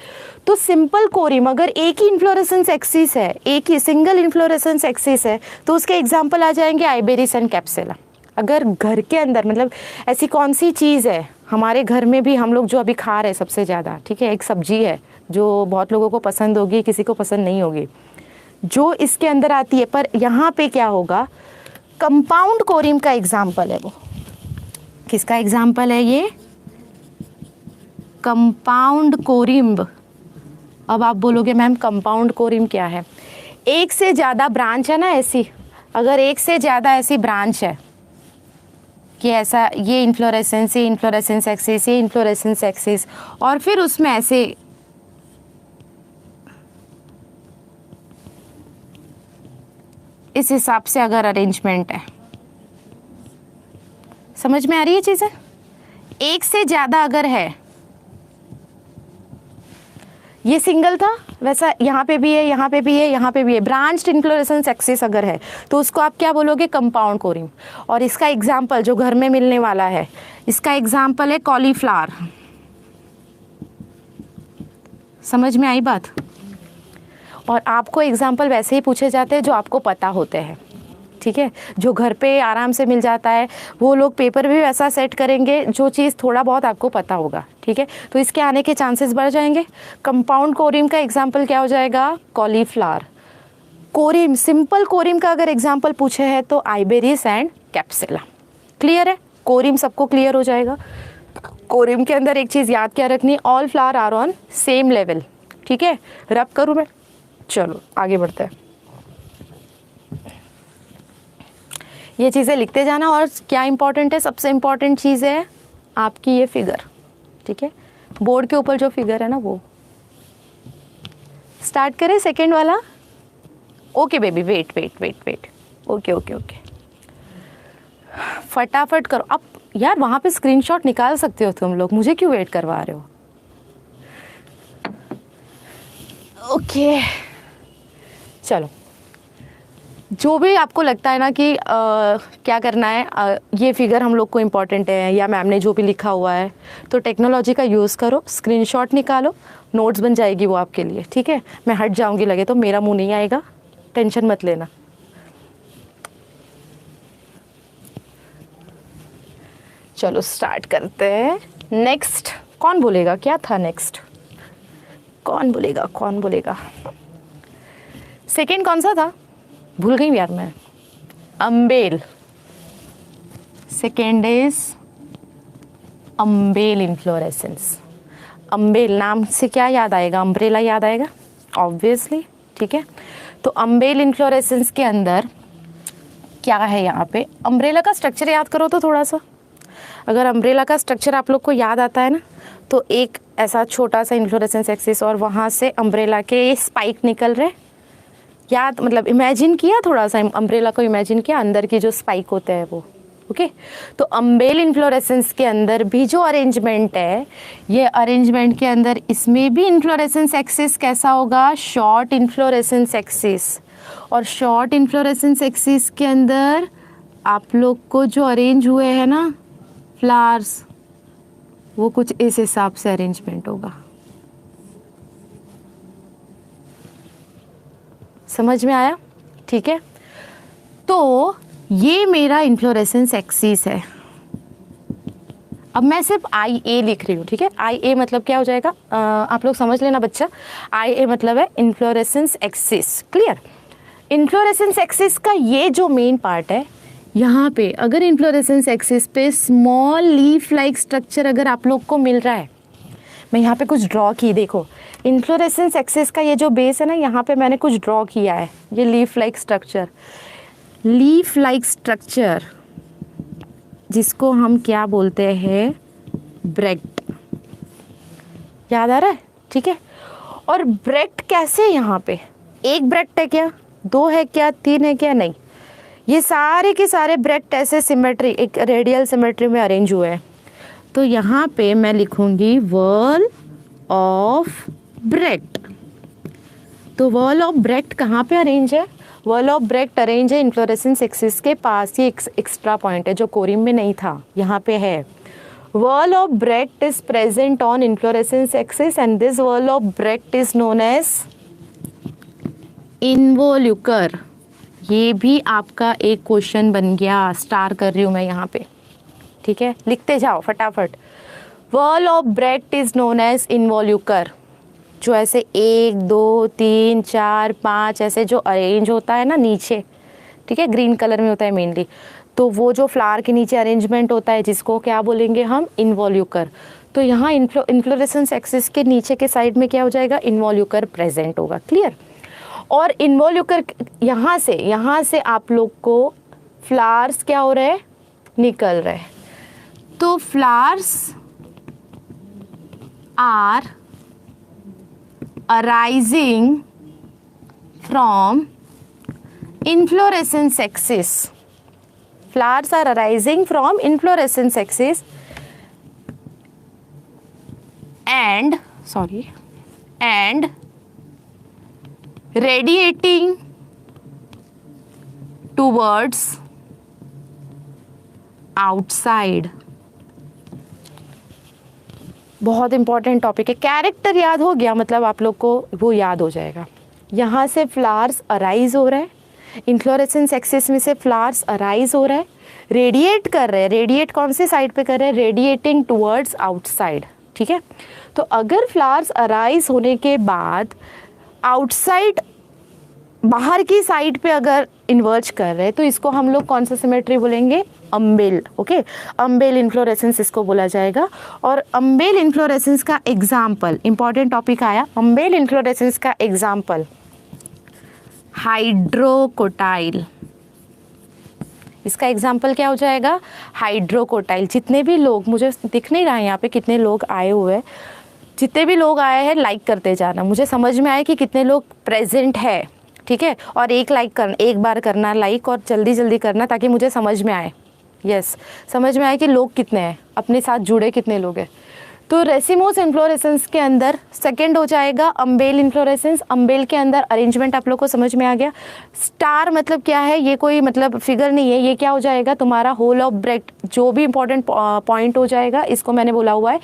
तो सिंपल कोरिम अगर एक ही इन्फ्लोरेसेंस एक्सिस है, एक ही सिंगल इन्फ्लोरेसेंस एक्सिस है, तो उसके एग्जाम्पल आ जाएंगे आइबेरिस एंड कैप्सेला। अगर घर के अंदर मतलब ऐसी कौन सी चीज़ है हमारे घर में भी हम लोग जो अभी खा रहे हैं सबसे ज़्यादा, ठीक है, एक सब्जी है जो बहुत लोगों को पसंद होगी, किसी को पसंद नहीं होगी, जो इसके अंदर आती है, पर यहाँ पे क्या होगा, कंपाउंड कोरिम का एग्जाम्पल है वो। किसका एग्जाम्पल है ये, कंपाउंड कोरिम्ब। अब आप बोलोगे मैम कंपाउंड कोरिम क्या है, एक से ज़्यादा ब्रांच है ना ऐसी, अगर एक से ज़्यादा ऐसी ब्रांच है कि ऐसा ये इन्फ्लोरेसेंस, ये इन्फ्लोरेसेंस एक्सिस, ये इन्फ्लोरेसेंस एक्सिस, और फिर उसमें ऐसे इस हिसाब से अगर अरेंजमेंट है, समझ में आ रही है चीज़ें। एक से ज़्यादा अगर है, ये सिंगल था वैसा यहाँ पे भी है, यहाँ पे भी है, यहाँ पे भी है, ब्रांच्ड इन्फ्लोरेसेंस एक्सिस अगर है तो उसको आप क्या बोलोगे, कंपाउंड कोरिम। और इसका एग्जाम्पल जो घर में मिलने वाला है, इसका एग्जाम्पल है कॉलीफ्लावर। समझ में आई बात। और आपको एग्जाम्पल वैसे ही पूछे जाते हैं जो आपको पता होते हैं, ठीक है, जो घर पे आराम से मिल जाता है, वो लोग पेपर भी वैसा सेट करेंगे जो चीज़ थोड़ा बहुत आपको पता होगा। ठीक है, तो इसके आने के चांसेस बढ़ जाएंगे। कंपाउंड कोरिम का एग्जाम्पल क्या हो जाएगा, कॉलीफ्लावर। कोरिम, सिंपल कोरिम का अगर एग्जाम्पल पूछे है तो आइबेरिस एंड कैप्सेला। क्लियर है, कोरिम सबको क्लियर हो जाएगा। कोरिम के अंदर एक चीज़ याद क्या रखनी, all flower are on same level. ठीक है, रब करूँ मैं, चलो आगे बढ़ते हैं। ये चीज़ें लिखते जाना। और क्या इंपॉर्टेंट है, सबसे इम्पॉर्टेंट चीज़ है आपकी ये फिगर। ठीक है, बोर्ड के ऊपर जो फिगर है ना वो। स्टार्ट करें सेकंड वाला। Okay baby, wait wait wait wait, okay okay okay. फटाफट करो अब यार, वहाँ पे स्क्रीनशॉट निकाल सकते हो तुम लोग, मुझे क्यों वेट करवा रहे हो? ओके चलो, जो भी आपको लगता है ना कि क्या करना है, ये फिगर हम लोग को इम्पॉर्टेंट है या मैम ने जो भी लिखा हुआ है, तो टेक्नोलॉजी का यूज़ करो, स्क्रीनशॉट निकालो, नोट्स बन जाएगी वो आपके लिए, ठीक है। मैं हट जाऊंगी लगे तो मेरा मुंह नहीं आएगा, टेंशन मत लेना। चलो स्टार्ट करते हैं। नेक्स्ट कौन बोलेगा, क्या था नेक्स्ट? कौन बोलेगा? सेकेंड कौन सा था, भूल गई यार मैं। Humble. Second is humble inflorescence. Humble नाम से क्या याद आएगा? अम्ब्रेला याद आएगा ऑब्वियसली, ठीक है। तो अम्बेल इन्फ्लोरेसेंस के अंदर क्या है, यहाँ पे अम्ब्रेला का स्ट्रक्चर याद करो तो थोड़ा सा। अगर अम्ब्रेला का स्ट्रक्चर आप लोग को याद आता है ना, तो एक ऐसा छोटा सा इन्फ्लोरेसेंस एक्सिस और वहाँ से अम्ब्रेला के स्पाइक निकल रहे, याद मतलब इमेजिन किया थोड़ा सा, अम्ब्रेला को इमेजिन किया, अंदर की जो स्पाइक होते हैं वो, ओके। तो अम्बेल इन्फ्लोरेसेंस के अंदर भी जो अरेंजमेंट है, ये अरेंजमेंट के अंदर इसमें भी इन्फ्लोरेसेंस एक्सिस कैसा होगा, शॉर्ट इन्फ्लोरेसेंस एक्सिस। और शॉर्ट इन्फ्लोरेसेंस एक्सिस के अंदर आप लोग को जो अरेंज हुए हैं ना फ्लावर्स, वो कुछ इस हिसाब से अरेंजमेंट होगा। समझ में आया, ठीक है। तो ये मेरा इन्फ्लोरेसेंस एक्सिस है। अब मैं सिर्फ आई ए लिख रही हूँ, ठीक है। आई ए मतलब क्या हो जाएगा, आप लोग समझ लेना बच्चा। आई ए मतलब है inflorescence axis, clear. Inflorescence axis का ये जो मेन पार्ट है, यहाँ पे अगर इन्फ्लोरेसेंस एक्सिस पे स्मॉल लीफ लाइक स्ट्रक्चर अगर आप लोग को मिल रहा है, मैं यहाँ पे कुछ ड्रॉ की, देखो इन्फ्लोरेसेंस एक्सिस का ये जो बेस है ना, यहाँ पे मैंने कुछ ड्रॉ किया है, ये leaf like structure. Leaf like structure जिसको हम क्या बोलते हैं, ब्रैक्ट, याद आ रहा है, ठीक है। और ब्रैक्ट कैसे, यहाँ पे एक ब्रैक्ट है क्या, दो है क्या, तीन है क्या, नहीं, ये सारे के सारे ब्रैक्ट ऐसे सिमेट्री, एक रेडियल सिमेट्री में अरेंज हुए हैं। तो यहाँ पे मैं लिखूंगी वर्ल ऑफ ब्रैक्ट। तो वर्ल ऑफ ब्रैक्ट कहाँ पे अरेंज है, वर्ल ऑफ ब्रैक्ट अरेंज है इन्फ्लोरेसेंस एक्सिस के पास। ये एक्स्ट्रा पॉइंट है जो कोरिम में नहीं था, यहाँ पे है। Whorl of bract is present on inflorescence axis and this whorl of bract is known as involucre. ये भी आपका एक क्वेश्चन बन गया, स्टार कर रही हूँ मैं यहाँ पे, ठीक है। लिखते जाओ फटाफट। Whorl of bract is known as involucre. जो ऐसे 1 2 3 4 5 ऐसे जो अरेंज होता है ना नीचे, ठीक है, ग्रीन कलर में होता है मेनली, तो वो जो फ्लावर के नीचे अरेंजमेंट होता है जिसको क्या बोलेंगे हम, इन्वोल्यूकर। तो यहाँ इन्फ्लोरेसेंस एक्सिस के नीचे के साइड में क्या हो जाएगा, इन्वोल्यूकर प्रेजेंट होगा, क्लियर। और इन्वोल्यूकर यहाँ से आप लोग को फ्लावर्स क्या हो रहे हैं, निकल रहे हैं। तो flowers are arising from inflorescence axis. Flowers are arising from inflorescence axis and radiating towards outside. बहुत इंपॉर्टेंट टॉपिक है। कैरेक्टर याद हो गया मतलब आप लोग को वो याद हो जाएगा। यहाँ से फ्लावर्स अराइज हो रहे हैं, इन्फ्लोरेसेंस एक्सिस में से फ्लावर्स अराइज हो रहे हैं, रेडिएट कर रहे हैं। रेडिएट कौन से साइड पे कर रहे हैं, रेडिएटिंग टुवर्ड्स आउटसाइड, ठीक है। तो अगर फ्लावर्स अराइज होने के बाद आउटसाइड, बाहर की साइड पे अगर इन्वर्ज कर रहे हैं, तो इसको हम लोग कौन सा सिमेट्री बोलेंगे, अम्बेल, ओके। अम्बेल इन्फ्लोरेसेंस इसको बोला जाएगा। और अम्बेल इन्फ्लोरेसेंस का एग्जाम्पल, इंपॉर्टेंट टॉपिक आया, अम्बेल इन्फ्लोरेसेंस का एग्जाम्पल हाइड्रोकोटाइल। इसका एग्जाम्पल क्या हो जाएगा, हाइड्रोकोटाइल। जितने भी लोग, मुझे दिख नहीं रहा है यहाँ पे कितने लोग आए हुए हैं, जितने भी लोग आए हैं लाइक करते जाना, मुझे समझ में आए कि कितने लोग प्रेजेंट है, ठीक है। और एक बार करना लाइक, और जल्दी जल्दी करना ताकि मुझे समझ में आए, यस, समझ में आया कि लोग कितने हैं, अपने साथ जुड़े कितने लोग हैं। तो रेसिमोस इन्फ्लोरेसेंस के अंदर सेकंड हो जाएगा अम्बेल इन्फ्लोरेसेंस। अम्बेल के अंदर अरेंजमेंट आप लोग को समझ में आ गया। स्टार मतलब क्या है, ये कोई मतलब फिगर नहीं है, ये क्या हो जाएगा तुम्हारा होल ऑफ ब्रेक्ट, जो भी इंपॉर्टेंट पॉइंट हो जाएगा इसको मैंने बोला हुआ है।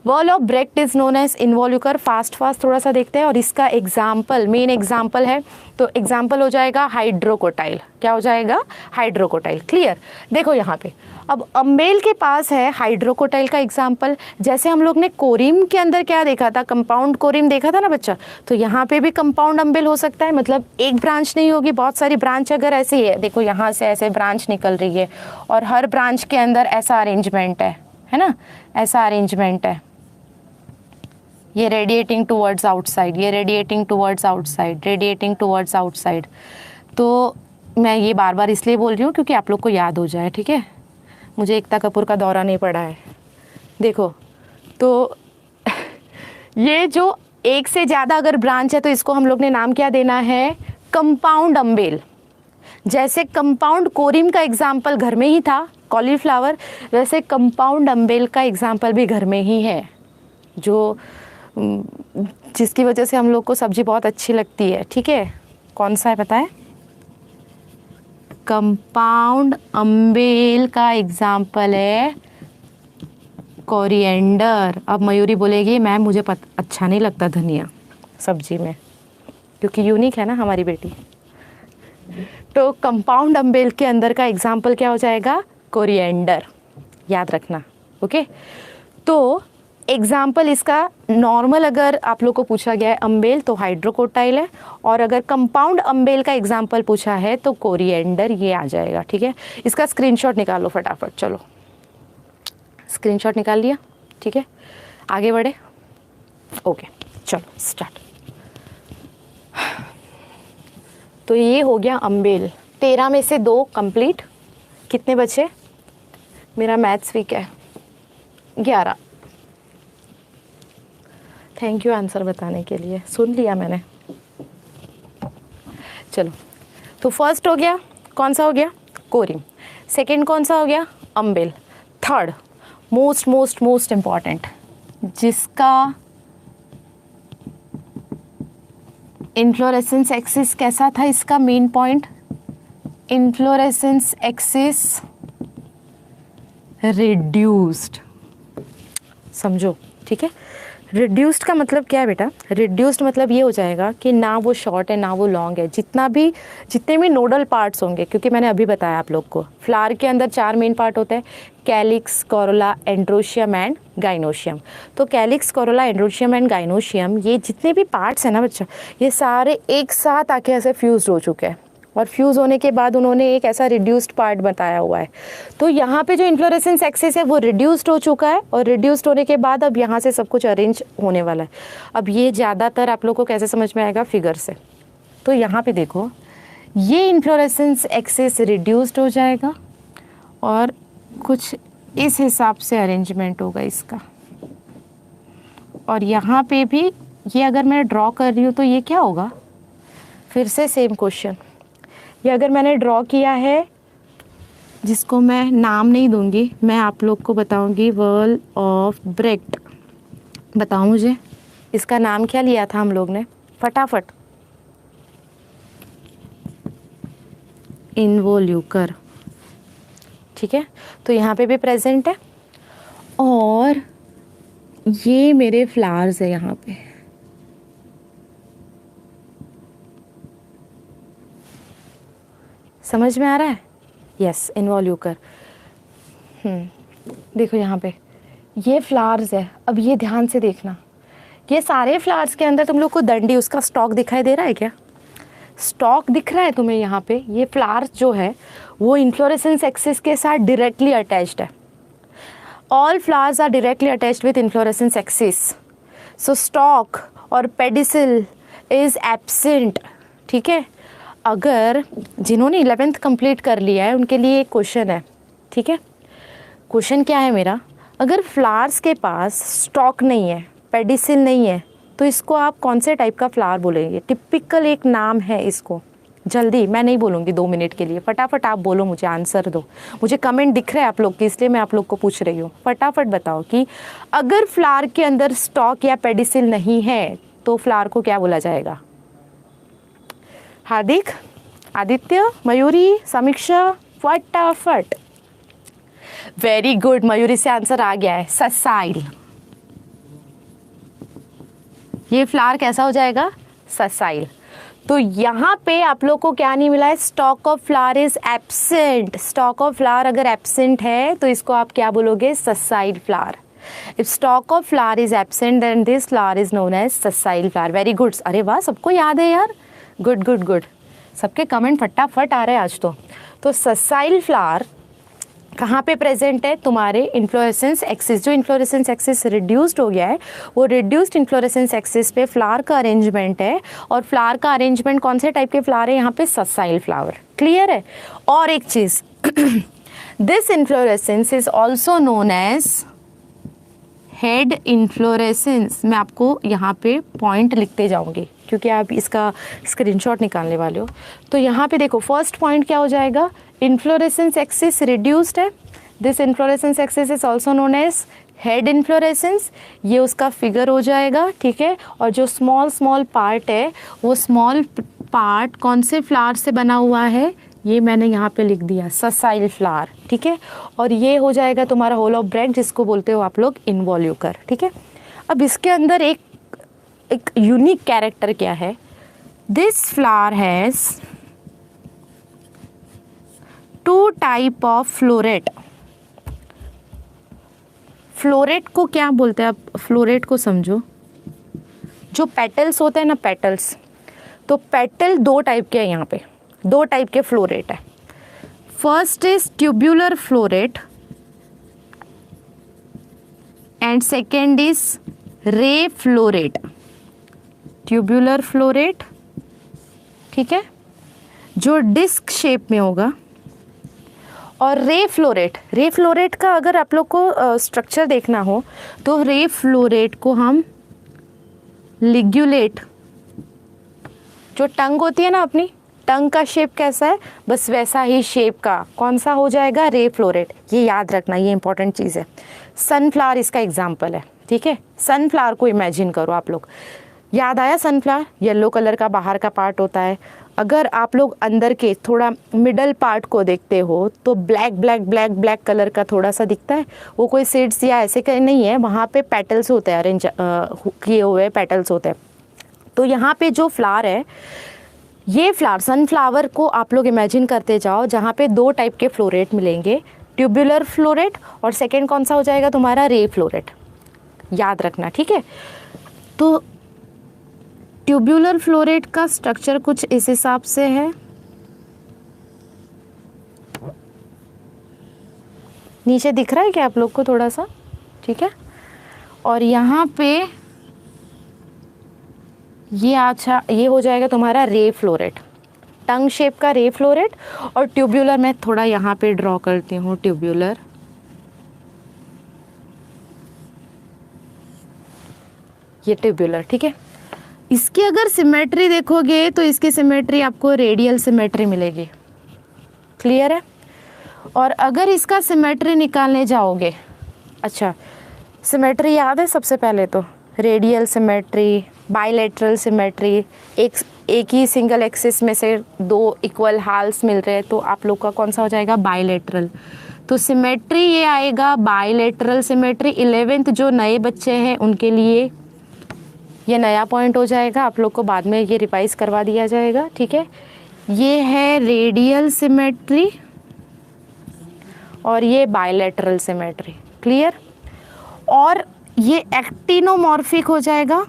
Wall of bract is known as involucre. Fast थोड़ा सा देखते हैं, और इसका एग्जाम्पल, मेन एग्जाम्पल है, तो एग्जाम्पल हो जाएगा हाइड्रोकोटाइल। क्या हो जाएगा, हाइड्रोकोटाइल। क्लियर। देखो यहाँ पे अब अम्बेल के पास है हाइड्रोकोटाइल का एग्जाम्पल। जैसे हम लोग ने कोरिम के अंदर क्या देखा था, कंपाउंड कोरिम देखा था ना बच्चा, तो यहाँ पे भी कंपाउंड अम्बेल हो सकता है। मतलब एक ब्रांच नहीं होगी, बहुत सारी ब्रांच अगर ऐसे ही है, देखो यहाँ से ऐसे ब्रांच निकल रही है और हर ब्रांच के अंदर ऐसा अरेंजमेंट है ना, ऐसा अरेंजमेंट है। ये रेडिएटिंग टुवर्ड्स आउटसाइड, ये radiating towards outside, radiating towards outside. तो मैं ये बार बार इसलिए बोल रही हूँ क्योंकि आप लोग को याद हो जाए, ठीक है। मुझे एकता कपूर का दौरा नहीं पड़ा है। देखो तो ये जो एक से ज़्यादा अगर ब्रांच है तो इसको हम लोग ने नाम क्या देना है, कंपाउंड अम्बेल। जैसे कंपाउंड कोरिम का एग्जाम्पल घर में ही था कॉलीफ्लावर, वैसे कंपाउंड अम्बेल का एग्जाम्पल भी घर में ही है, जो जिसकी वजह से हम लोग को सब्जी बहुत अच्छी लगती है, ठीक है। कौन सा है पता है, कंपाउंड अम्बेल का एग्जाम्पल है कोरिएंडर। अब मयूरी बोलेगी मैम मुझे अच्छा नहीं लगता धनिया सब्जी में, क्योंकि यूनिक है ना हमारी बेटी। तो कंपाउंड अम्बेल के अंदर का एग्जाम्पल क्या हो जाएगा, कोरिएंडर, याद रखना। ओके, तो एग्जाम्पल इसका नॉर्मल अगर आप लोग को पूछा गया है अम्बेल तो हाइड्रोकोटाइल है, और अगर कंपाउंड अम्बेल का एग्जाम्पल पूछा है तो कोरिएंडर, ये आ जाएगा, ठीक है। इसका स्क्रीनशॉट निकालो फटाफट, चलो स्क्रीनशॉट निकाल लिया, ठीक है, आगे बढ़े। ओके चलो स्टार्ट। तो ये हो गया अम्बेल, 13 में से 2 कंप्लीट। कितने बचे, मेरा मैथ्स वीक है, 11। थैंक यू आंसर बताने के लिए, सुन लिया मैंने। चलो, तो फर्स्ट हो गया, कौन सा हो गया, कोरिम। सेकंड कौन सा हो गया, humble. Third most most most important, जिसका इन्फ्लोरेसेंस एक्सिस कैसा था, इसका main point, inflorescence axis reduced. समझो, ठीक है। रिड्यूस्ड का मतलब क्या है बेटा, रिड्यूस्ड मतलब ये हो जाएगा कि ना वो शॉर्ट है ना वो लॉन्ग है। जितने भी नोडल पार्ट्स होंगे, क्योंकि मैंने अभी बताया आप लोग को फ्लावर के अंदर 4 मेन पार्ट होते हैं, calyx, corolla, androecium and gynoecium. तो calyx, corolla, androecium and gynoecium, ये जितने भी पार्ट्स हैं ना बच्चा, ये सारे एक साथ आके ऐसे फ्यूज हो चुके हैं, और फ्यूज़ होने के बाद उन्होंने एक ऐसा रिड्यूस्ड पार्ट बताया हुआ है। तो यहाँ पे जो इन्फ्लोरेसेंस एक्सिस है वो रिड्यूस्ड हो चुका है, और रिड्यूस्ड होने के बाद अब यहाँ से सब कुछ अरेंज होने वाला है। अब ये ज़्यादातर आप लोग को कैसे समझ में आएगा, फिगर से। तो यहाँ पे देखो, ये इन्फ्लोरेसेंस एक्सिस रिड्यूस्ड हो जाएगा और कुछ इस हिसाब से अरेंजमेंट होगा इसका। और यहाँ पे भी ये अगर मैं ड्रॉ कर रही हूँ तो ये क्या होगा, फिर से सेम क्वेश्चन। ये अगर मैंने ड्रॉ किया है, जिसको मैं नाम नहीं दूंगी, मैं आप लोग को बताऊंगी वॉल ऑफ ब्रेक्ट। बताओ मुझे इसका नाम क्या लिया था हम लोग ने, फटाफट। इन्वोल्यूकर, ठीक है। तो यहाँ पे भी प्रेजेंट है, और ये मेरे फ्लावर्स है यहाँ पे। समझ में आ रहा है, यस, इन्वोल्यूकर। देखो यहाँ पे ये फ्लावर्स है। अब ये ध्यान से देखना, ये सारे फ्लावर्स के अंदर तुम लोग को डंडी, उसका स्टॉक दिखाई दे रहा है क्या, स्टॉक दिख रहा है तुम्हें यहाँ पे। ये फ्लावर्स जो है वो इन्फ्लोरेसेंस एक्सिस के साथ डायरेक्टली अटैच्ड है। All flowers are directly attached with inflorescence axis, so stalk और पेडिसिल इज एब्सेंट, ठीक है। अगर जिन्होंने 11th कंप्लीट कर लिया है उनके लिए एक क्वेश्चन है, ठीक है। क्वेश्चन क्या है मेरा, अगर फ्लावर्स के पास स्टॉक नहीं है, पेडिसिल नहीं है, तो इसको आप कौन से टाइप का फ्लावर बोलेंगे। टिपिकल एक नाम है इसको, जल्दी, मैं नहीं बोलूँगी 2 मिनट के लिए, फटाफट आप बोलो, मुझे आंसर दो। मुझे कमेंट दिख रहे हैं आप लोग के, इसलिए मैं आप लोग को पूछ रही हूँ। फटाफट बताओ कि अगर फ्लावर के अंदर स्टॉक या पेडिसिल नहीं है तो फ्लावर को क्या बोला जाएगा? हार्दिक, आदित्य, मयूरी, समीक्षा, फटाफट। वेरी गुड, मयूरी से आंसर आ गया है, ससाइल। ये फ्लावर कैसा हो जाएगा? ससाइल। तो यहाँ पे आप लोग को क्या नहीं मिला है? Stalk of flower is absent. Stalk of flower अगर एब्सेंट है तो इसको आप क्या बोलोगे? Sessile flower. If stalk of flower is absent then this flower is known as sessile flower. Very good. अरे वाह, सबको याद है यार। गुड गुड गुड, सबके कमेंट फटाफट आ रहे हैं आज तो ससाइल फ्लावर कहाँ पे प्रेजेंट है? तुम्हारे इन्फ्लोरेसेंस एक्सिस। जो इन्फ्लोरेसेंस एक्सिस रिड्यूस्ड हो गया है वो रिड्यूस्ड इन्फ्लोरेसेंस एक्सिस पे फ्लावर का अरेंजमेंट है। और फ्लावर का अरेंजमेंट कौन से टाइप के फ्लावर है यहाँ पे? ससाइल फ्लावर। क्लियर है? और एक चीज this inflorescence is also known as head inflorescence. मैं आपको यहाँ पे पॉइंट लिखते जाऊंगी क्योंकि आप इसका स्क्रीनशॉट निकालने वाले हो। तो यहाँ पे देखो, फर्स्ट पॉइंट क्या हो जाएगा? इन्फ्लोरेसेंस एक्सिस रिड्यूस्ड है। This inflorescence axis is also known as head inflorescence. ये उसका फिगर हो जाएगा, ठीक है। और जो स्मॉल स्मॉल पार्ट है वो स्मॉल पार्ट कौन से फ्लावर से बना हुआ है? ये मैंने यहाँ पे लिख दिया, ससाइल फ्लावर, ठीक है। और ये हो जाएगा तुम्हारा होल ऑफ ब्रैक्ट, जिसको बोलते हो आप लोग इनवॉल्यूकर, ठीक है। अब इसके अंदर एक यूनिक कैरेक्टर क्या है? This flower has 2 type of floret. Floret को क्या बोलते हैं? आप फ्लोरेट को समझो, जो पेटल्स होते हैं ना, पेटल्स, तो पेटल 2 टाइप के हैं यहाँ पे, 2 टाइप के फ्लोरेट है। First is tubular floret and second is ray floret. Tubular floret, ठीक है, जो डिस्क शेप में होगा। और रे फ्लोरेट, रे फ्लोरेट का अगर आप लोग को स्ट्रक्चर देखना हो तो रे फ्लोरेट को हम लिग्यूलेट, जो टंग होती है ना अपनी, टंग का शेप कैसा है, बस वैसा ही शेप का कौन सा हो जाएगा? रे फ्लोरेट। ये याद रखना, ये इंपॉर्टेंट चीज़ है। सनफ्लावर इसका एग्जाम्पल है, ठीक है। सनफ्लावर को इमेजिन करो आप लोग। याद आया? सनफ्लावर येलो कलर का बाहर का पार्ट होता है। अगर आप लोग अंदर के थोड़ा मिडल पार्ट को देखते हो तो black black black black colour का थोड़ा सा दिखता है। वो कोई सीड्स या ऐसे नहीं है, वहाँ पे पेटल्स होते हैं, अरेंज किए हुए पेटल्स होते हैं। तो यहाँ पे जो फ्लावर है, ये फ्लावर, सनफ्लावर को आप लोग इमेजिन करते जाओ, जहाँ पे 2 टाइप के फ्लोरेट मिलेंगे, ट्यूब्यूलर फ्लोरेट और सेकेंड कौन सा हो जाएगा तुम्हारा? रे फ्लोरेट। याद रखना, ठीक है। तो ट्यूब्यूलर फ्लोरेट का स्ट्रक्चर कुछ इस हिसाब से है। नीचे दिख रहा है क्या आप लोग को थोड़ा सा? ठीक है। और यहाँ पे ये अच्छा, ये हो जाएगा तुम्हारा रे फ्लोरेट, टंग शेप का रे फ्लोरेट। और ट्यूब्यूलर मैं थोड़ा यहाँ पे ड्रॉ करती हूँ, ट्यूब्यूलर, ये ट्यूब्यूलर, ठीक है। इसकी अगर सिमेट्री देखोगे तो इसकी सिमेट्री आपको रेडियल सिमेट्री मिलेगी। क्लियर है? और अगर इसका सिमेट्री निकालने जाओगे, अच्छा सिमेट्री याद है? सबसे पहले तो रेडियल सिमेट्री, बाइलेटरल सिमेट्री, एक ही सिंगल एक्सिस में से 2 इक्वल हाल्स मिल रहे हैं, तो आप लोग का कौन सा हो जाएगा? बाइलेटरल। तो सिमेट्री ये आएगा बाइलेटरल सिमेट्री। 11th जो नए बच्चे हैं उनके लिए ये नया पॉइंट हो जाएगा, आप लोग को बाद में ये रिवाइज करवा दिया जाएगा, ठीक है। ये है रेडियल सिमेट्री और ये बाइलेटरल सिमेट्री। क्लियर? और ये एक्टिनोमॉर्फिक हो जाएगा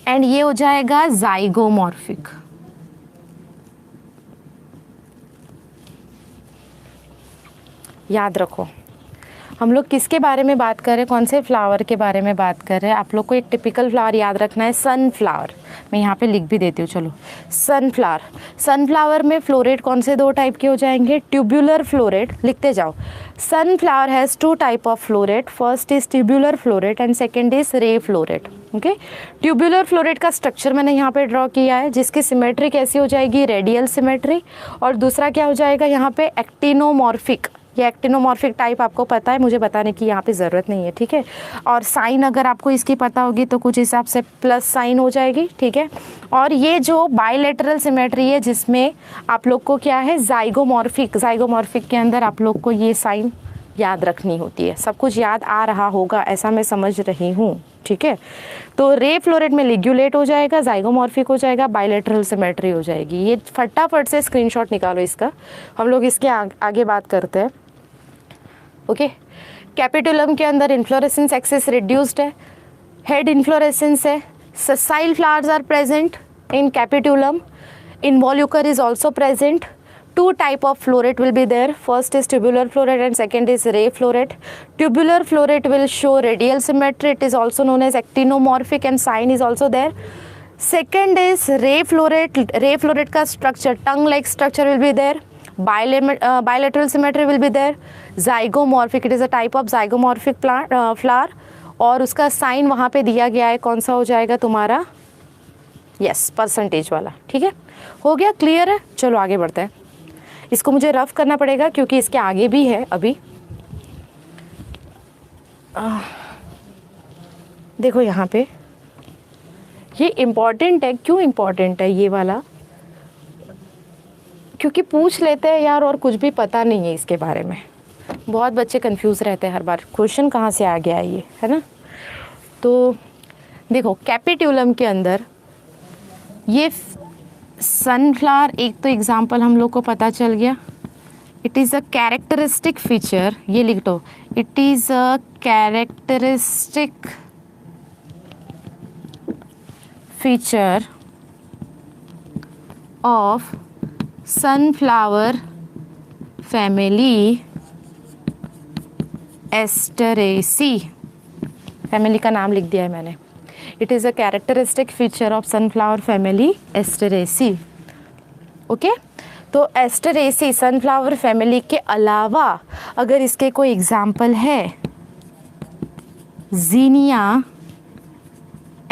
एंड ये हो जाएगा जाइगोमॉर्फिक। याद रखो, हम लोग किसके बारे में बात कर रहे हैं? कौन से फ्लावर के बारे में बात कर रहे हैं? आप लोग को एक टिपिकल फ्लावर याद रखना है, सनफ्लावर। मैं यहाँ पे लिख भी देती हूँ, चलो। सनफ्लावर, सनफ्लावर में फ्लोरेट कौन से दो टाइप के हो जाएंगे? ट्यूबुलर फ्लोरेट, लिखते जाओ। Sunflower has two type of floret, first is tubular floret and second is ray floret. Okay, tubular floret का स्ट्रक्चर मैंने यहाँ पे ड्रॉ किया है, जिसकी सिमेट्री कैसी हो जाएगी? Radial symmetry. और दूसरा क्या हो जाएगा यहाँ पे? एक्टिनोमॉर्फिक। ये एक्टिनोमॉर्फिक टाइप आपको पता है, मुझे बताने की यहाँ पे ज़रूरत नहीं है, ठीक है। और साइन अगर आपको इसकी पता होगी तो कुछ हिसाब से प्लस साइन हो जाएगी, ठीक है। और ये जो बाइलेटरल सिमेट्री है जिसमें आप लोग को क्या है? जाइगोमॉर्फिक, जाइगोमॉर्फिक के अंदर आप लोग को ये साइन याद रखनी होती है। सब कुछ याद आ रहा होगा ऐसा मैं समझ रही हूँ, ठीक है। तो रे फ्लोरेट में लिग्यूलेट हो जाएगा, जाइगोमॉर्फिक हो जाएगा, बाइलेटरल सिमेट्री हो जाएगी। ये फटाफट से स्क्रीनशॉट निकालो इसका, हम लोग इसके आगे बात करते हैं। ओके, कैपिटुलम के अंदर इन्फ्लोरेसेंस एक्सिस रिड्यूस्ड है, हेड इन्फ्लोरेसेंस है, sessile flowers are present in capitulum, involucre is also present. Two type of floret will be there. First is tubular floret and second is ray floret. Tubular floret will show radial symmetry. It is also known as actinomorphic and sign is also there. Second is ray floret. Ray floret का structure, tongue-like structure will be there. Bilateral symmetry will be there. Zygomorphic, it is a type of zygomorphic plant flower. और उसका sign वहाँ पे दिया गया है, कौन सा हो जाएगा तुम्हारा? यस, परसेंटेज वाला, ठीक है। हो गया, क्लियर है। चलो आगे बढ़ते हैं। इसको मुझे रफ करना पड़ेगा क्योंकि इसके आगे भी है अभी। देखो यहाँ पे ये इम्पॉर्टेंट है। क्यों इम्पॉर्टेंट है ये वाला? क्योंकि पूछ लेते हैं यार और कुछ भी पता नहीं है इसके बारे में। बहुत बच्चे कंफ्यूज रहते हैं हर बार, क्वेश्चन कहाँ से आ गया ये, है ना। तो देखो कैपिट्यूलम के अंदर ये सनफ्लावर, एक तो एग्जाम्पल हम लोग को पता चल गया। It is a characteristic feature, ये लिख दो। It is a characteristic feature of sunflower family Asteraceae. Family का नाम लिख दिया है मैंने। It is a characteristic feature of sunflower family Asteraceae. Okay, तो एस्टरेसी सनफ्लावर फैमिली के अलावा अगर इसके कोई एग्जाम्पल है, जीनिया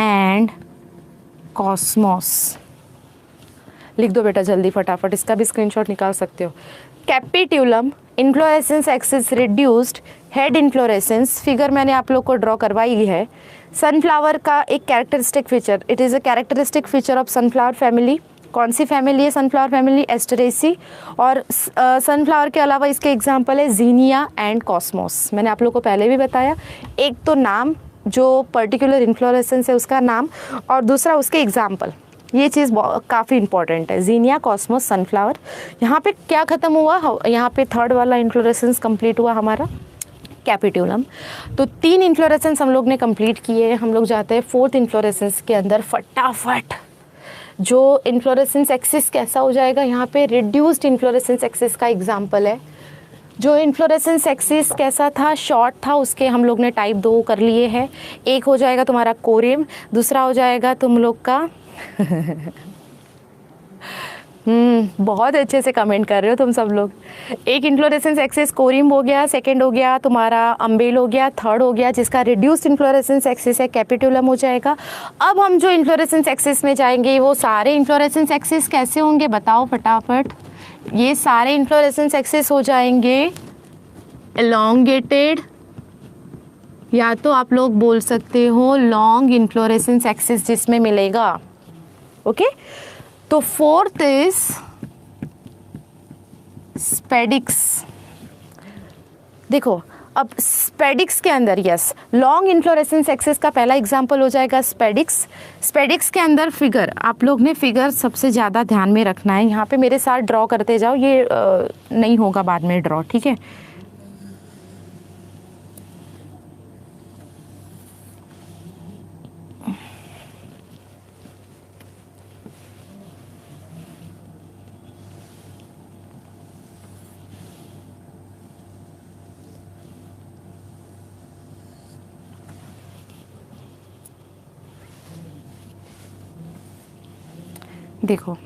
एंड कॉस्मोस, लिख दो बेटा जल्दी फटाफट, इसका भी स्क्रीनशॉट निकाल सकते हो। Capitulum, inflorescence axis reduced, head inflorescence, figure मैंने आप लोग को ड्रॉ करवाई है। सनफ्लावर का एक characteristic feature, it is a characteristic feature of sunflower family. कौन सी फैमिली है? Sunflower family Asteraceae. और सनफ्लावर के अलावा इसके एग्जांपल है जीनिया एंड कॉस्मोस। मैंने आप लोग को पहले भी बताया, एक तो नाम जो पर्टिकुलर इन्फ्लोरेसेंस है उसका नाम, और दूसरा उसके एग्जाम्पल। ये चीज़ काफ़ी इंपॉर्टेंट है। जीनिया, कॉस्मोस, सनफ्लावर। यहाँ पे क्या ख़त्म हुआ? यहाँ पे थर्ड वाला इन्फ्लोरेसेंस कंप्लीट हुआ हमारा, कैपिट्यूलम। तो 3 इन्फ्लोरेसेंस हम लोग ने कंप्लीट किए। हम लोग जाते हैं 4th इन्फ्लोरेसेंस के अंदर फटाफट। जो इन्फ्लोरेसेंस एक्सिस कैसा हो जाएगा? यहाँ पे रिड्यूस्ड इन्फ्लोरेसेंस एक्सिस का एग्जाम्पल है। जो इन्फ्लोरेसेंस एक्सिस कैसा था? शॉर्ट था, उसके हम लोग ने टाइप 2 कर लिए हैं। एक हो जाएगा तुम्हारा कोरियम, दूसरा हो जाएगा तुम लोग का बहुत अच्छे से कमेंट कर रहे हो तुम सब लोग। एक इन्फ्लोरेसेंस एक्सिस कोरियम हो गया, सेकंड हो गया तुम्हारा अम्बेल हो गया, थर्ड हो गया जिसका रिड्यूस्ड इन्फ्लोरेसेंस एक्सिस है कैपिट्यूलम हो जाएगा। अब हम जो इन्फ्लोरेसेंस एक्सिस में जाएंगे वो सारे इन्फ्लोरेसेंस एक्सिस कैसे होंगे बताओ फटाफट। ये सारे इन्फ्लोरेसेंस एक्सिस हो जाएंगे एलोंगेटेड, या तो आप लोग बोल सकते हो लॉन्ग इन्फ्लोरेसेंस एक्सिस जिसमें मिलेगा। ओके, तो 4th इज स्पेडिक्स। देखो अब स्पेडिक्स के अंदर यस, लॉन्ग इन्फ्लोरेसेंस एक्सिस का पहला एग्जांपल हो जाएगा स्पेडिक्स। स्पेडिक्स के अंदर फिगर, आप लोग ने फिगर सबसे ज़्यादा ध्यान में रखना है। यहाँ पे मेरे साथ ड्रॉ करते जाओ, ये नहीं होगा बाद में ड्रॉ, ठीक है। देखो,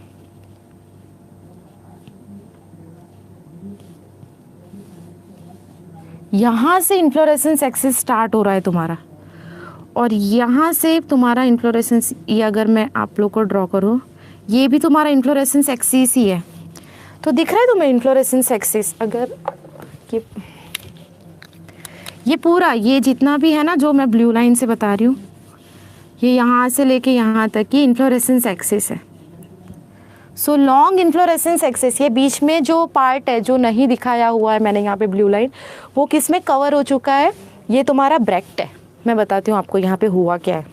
यहाँ से इन्फ्लोरेसेंस एक्सिस स्टार्ट हो रहा है तुम्हारा, और यहाँ से तुम्हारा इन्फ्लोरेसेंस, ये अगर मैं आप लोग को ड्रॉ करूँ, ये भी तुम्हारा इन्फ्लोरेसेंस एक्सिस ही है। तो दिख रहा है तुम्हें इन्फ्लोरेसेंस एक्सिस? अगर ये पूरा, ये जितना भी है ना जो मैं ब्लू लाइन से बता रही हूँ, ये यहाँ से लेके यहाँ तक ये इन्फ्लोरेसेंस एक्सिस है। सो लॉन्ग इन्फ्लोरेसेंस एक्सिस, ये बीच में जो पार्ट है जो नहीं दिखाया हुआ है मैंने यहाँ पे ब्लू लाइन, वो किस में कवर हो चुका है? ये तुम्हारा ब्रैक्ट है। मैं बताती हूँ आपको यहाँ पे हुआ क्या है।